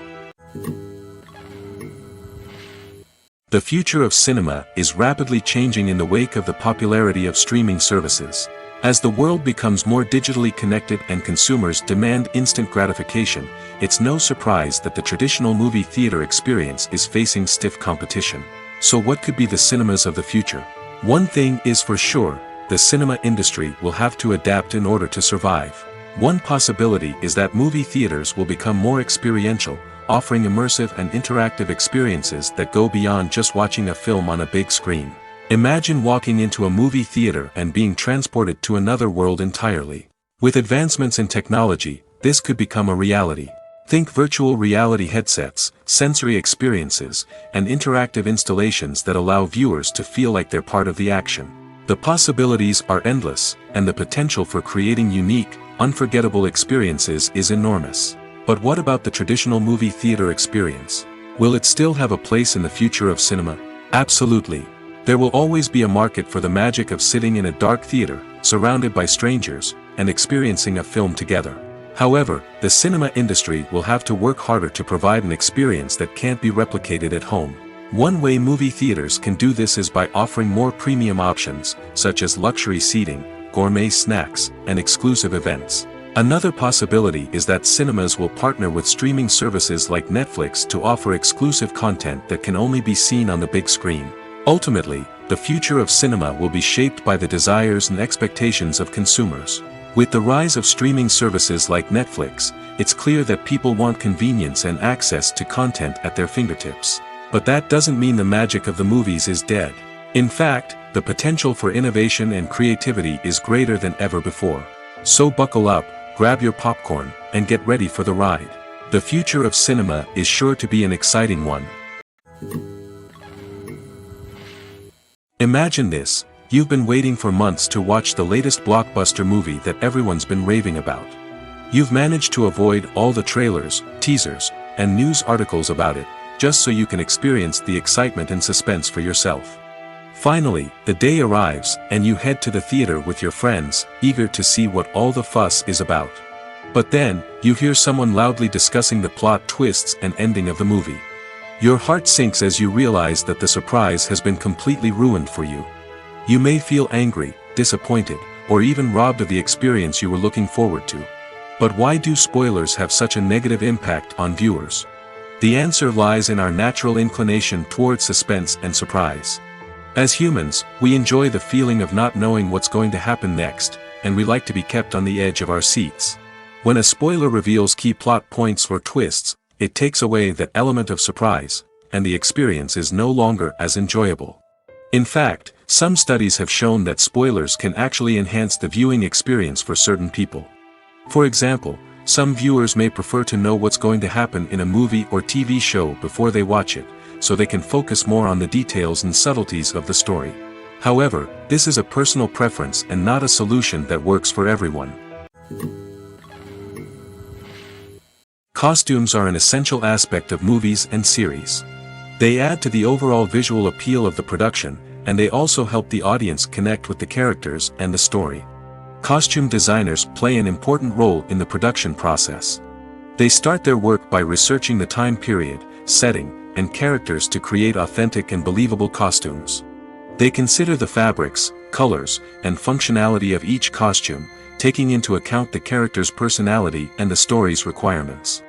The future of cinema is rapidly changing in the wake of the popularity of streaming services. As the world becomes more digitally connected and consumers demand instant gratification, it's no surprise that the traditional movie theater experience is facing stiff competition. So what could be the cinemas of the future? One thing is for sure, the cinema industry will have to adapt in order to survive. One possibility is that movie theaters will become more experiential, offering immersive and interactive experiences that go beyond just watching a film on a big screen. Imagine walking into a movie theater and being transported to another world entirely. With advancements in technology, this could become a reality. Think virtual reality headsets, sensory experiences, and interactive installations that allow viewers to feel like they're part of the action. The possibilities are endless, and the potential for creating unique, unforgettable experiences is enormous. But what about the traditional movie theater experience? Will it still have a place in the future of cinema? Absolutely. There will always be a market for the magic of sitting in a dark theater, surrounded by strangers, and experiencing a film together. However, the cinema industry will have to work harder to provide an experience that can't be replicated at home. One way movie theaters can do this is by offering more premium options, such as luxury seating, gourmet snacks, and exclusive events. Another possibility is that cinemas will partner with streaming services like Netflix to offer exclusive content that can only be seen on the big screen. Ultimately, the future of cinema will be shaped by the desires and expectations of consumers. With the rise of streaming services like Netflix, it's clear that people want convenience and access to content at their fingertips. But that doesn't mean the magic of the movies is dead. In fact, the potential for innovation and creativity is greater than ever before. So buckle up, grab your popcorn, and get ready for the ride. The future of cinema is sure to be an exciting one. Imagine this, you've been waiting for months to watch the latest blockbuster movie that everyone's been raving about. You've managed to avoid all the trailers, teasers, and news articles about it, just so you can experience the excitement and suspense for yourself. Finally, the day arrives, and you head to the theater with your friends, eager to see what all the fuss is about. But then, you hear someone loudly discussing the plot twists and ending of the movie. Your heart sinks as you realize that the surprise has been completely ruined for you. You may feel angry, disappointed, or even robbed of the experience you were looking forward to. But why do spoilers have such a negative impact on viewers? The answer lies in our natural inclination towards suspense and surprise. As humans, we enjoy the feeling of not knowing what's going to happen next, and we like to be kept on the edge of our seats. When a spoiler reveals key plot points or twists, it takes away that element of surprise, and the experience is no longer as enjoyable. In fact, some studies have shown that spoilers can actually enhance the viewing experience for certain people. For example, some viewers may prefer to know what's going to happen in a movie or TV show before they watch it, so they can focus more on the details and subtleties of the story. However, this is a personal preference and not a solution that works for everyone. Costumes are an essential aspect of movies and series. They add to the overall visual appeal of the production, and they also help the audience connect with the characters and the story. Costume designers play an important role in the production process. They start their work by researching the time period, setting, and characters to create authentic and believable costumes. They consider the fabrics, colors, and functionality of each costume, taking into account the character's personality and the story's requirements.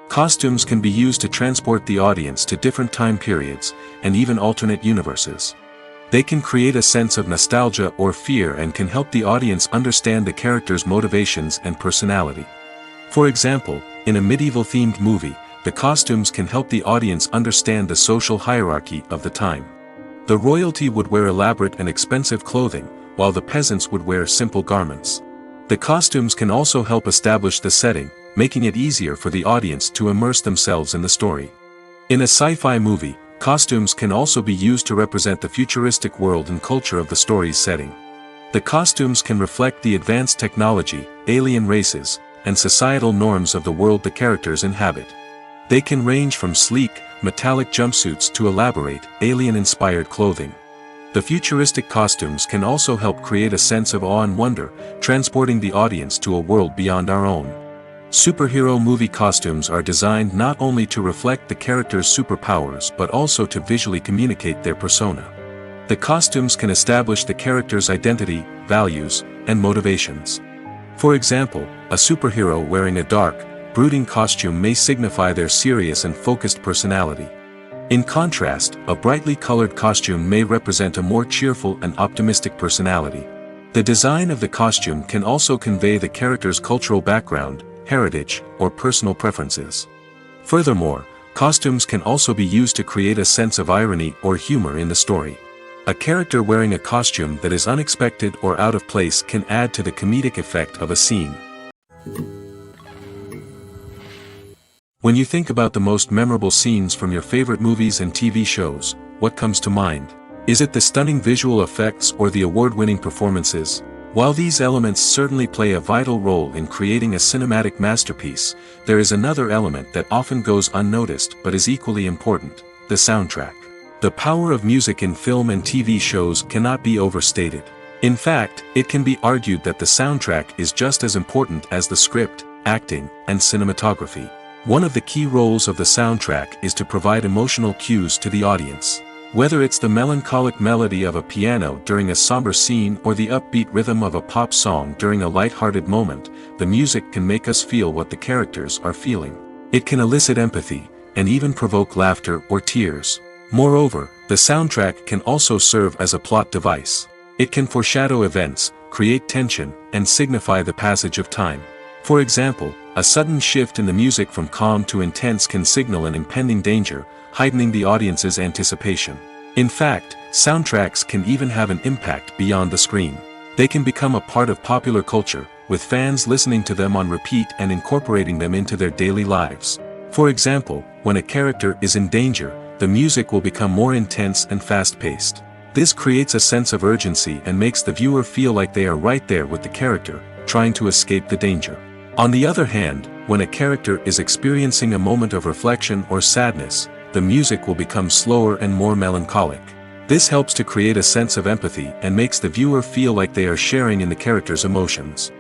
Costumes can be used to transport the audience to different time periods, and even alternate universes. They can create a sense of nostalgia or fear and can help the audience understand the character's motivations and personality. For example, in a medieval-themed movie, the costumes can help the audience understand the social hierarchy of the time. The royalty would wear elaborate and expensive clothing, while the peasants would wear simple garments. The costumes can also help establish the setting, making it easier for the audience to immerse themselves in the story. In a sci-fi movie, costumes can also be used to represent the futuristic world and culture of the story's setting. The costumes can reflect the advanced technology, alien races, and societal norms of the world the characters inhabit. They can range from sleek, metallic jumpsuits to elaborate, alien-inspired clothing. The futuristic costumes can also help create a sense of awe and wonder, transporting the audience to a world beyond our own. Superhero movie costumes are designed not only to reflect the character's superpowers but also to visually communicate their persona. The costumes can establish the character's identity, values, and motivations. For example, a superhero wearing a dark, brooding costume may signify their serious and focused personality. In contrast, a brightly colored costume may represent a more cheerful and optimistic personality. The design of the costume can also convey the character's cultural background, heritage, or personal preferences. Furthermore, costumes can also be used to create a sense of irony or humor in the story. A character wearing a costume that is unexpected or out of place can add to the comedic effect of a scene. When you think about the most memorable scenes from your favorite movies and TV shows, what comes to mind? Is it the stunning visual effects or the award-winning performances? While these elements certainly play a vital role in creating a cinematic masterpiece, there is another element that often goes unnoticed but is equally important: the soundtrack. The power of music in film and TV shows cannot be overstated. In fact, it can be argued that the soundtrack is just as important as the script, acting, and cinematography. One of the key roles of the soundtrack is to provide emotional cues to the audience. Whether it's the melancholic melody of a piano during a somber scene or the upbeat rhythm of a pop song during a light-hearted moment, the music can make us feel what the characters are feeling. It can elicit empathy, and even provoke laughter or tears. Moreover, the soundtrack can also serve as a plot device. It can foreshadow events, create tension, and signify the passage of time. For example, a sudden shift in the music from calm to intense can signal an impending danger, heightening the audience's anticipation. In fact, soundtracks can even have an impact beyond the screen. They can become a part of popular culture, with fans listening to them on repeat and incorporating them into their daily lives. For example, when a character is in danger, the music will become more intense and fast-paced. This creates a sense of urgency and makes the viewer feel like they are right there with the character, trying to escape the danger. On the other hand, when a character is experiencing a moment of reflection or sadness, the music will become slower and more melancholic. This helps to create a sense of empathy and makes the viewer feel like they are sharing in the character's emotions.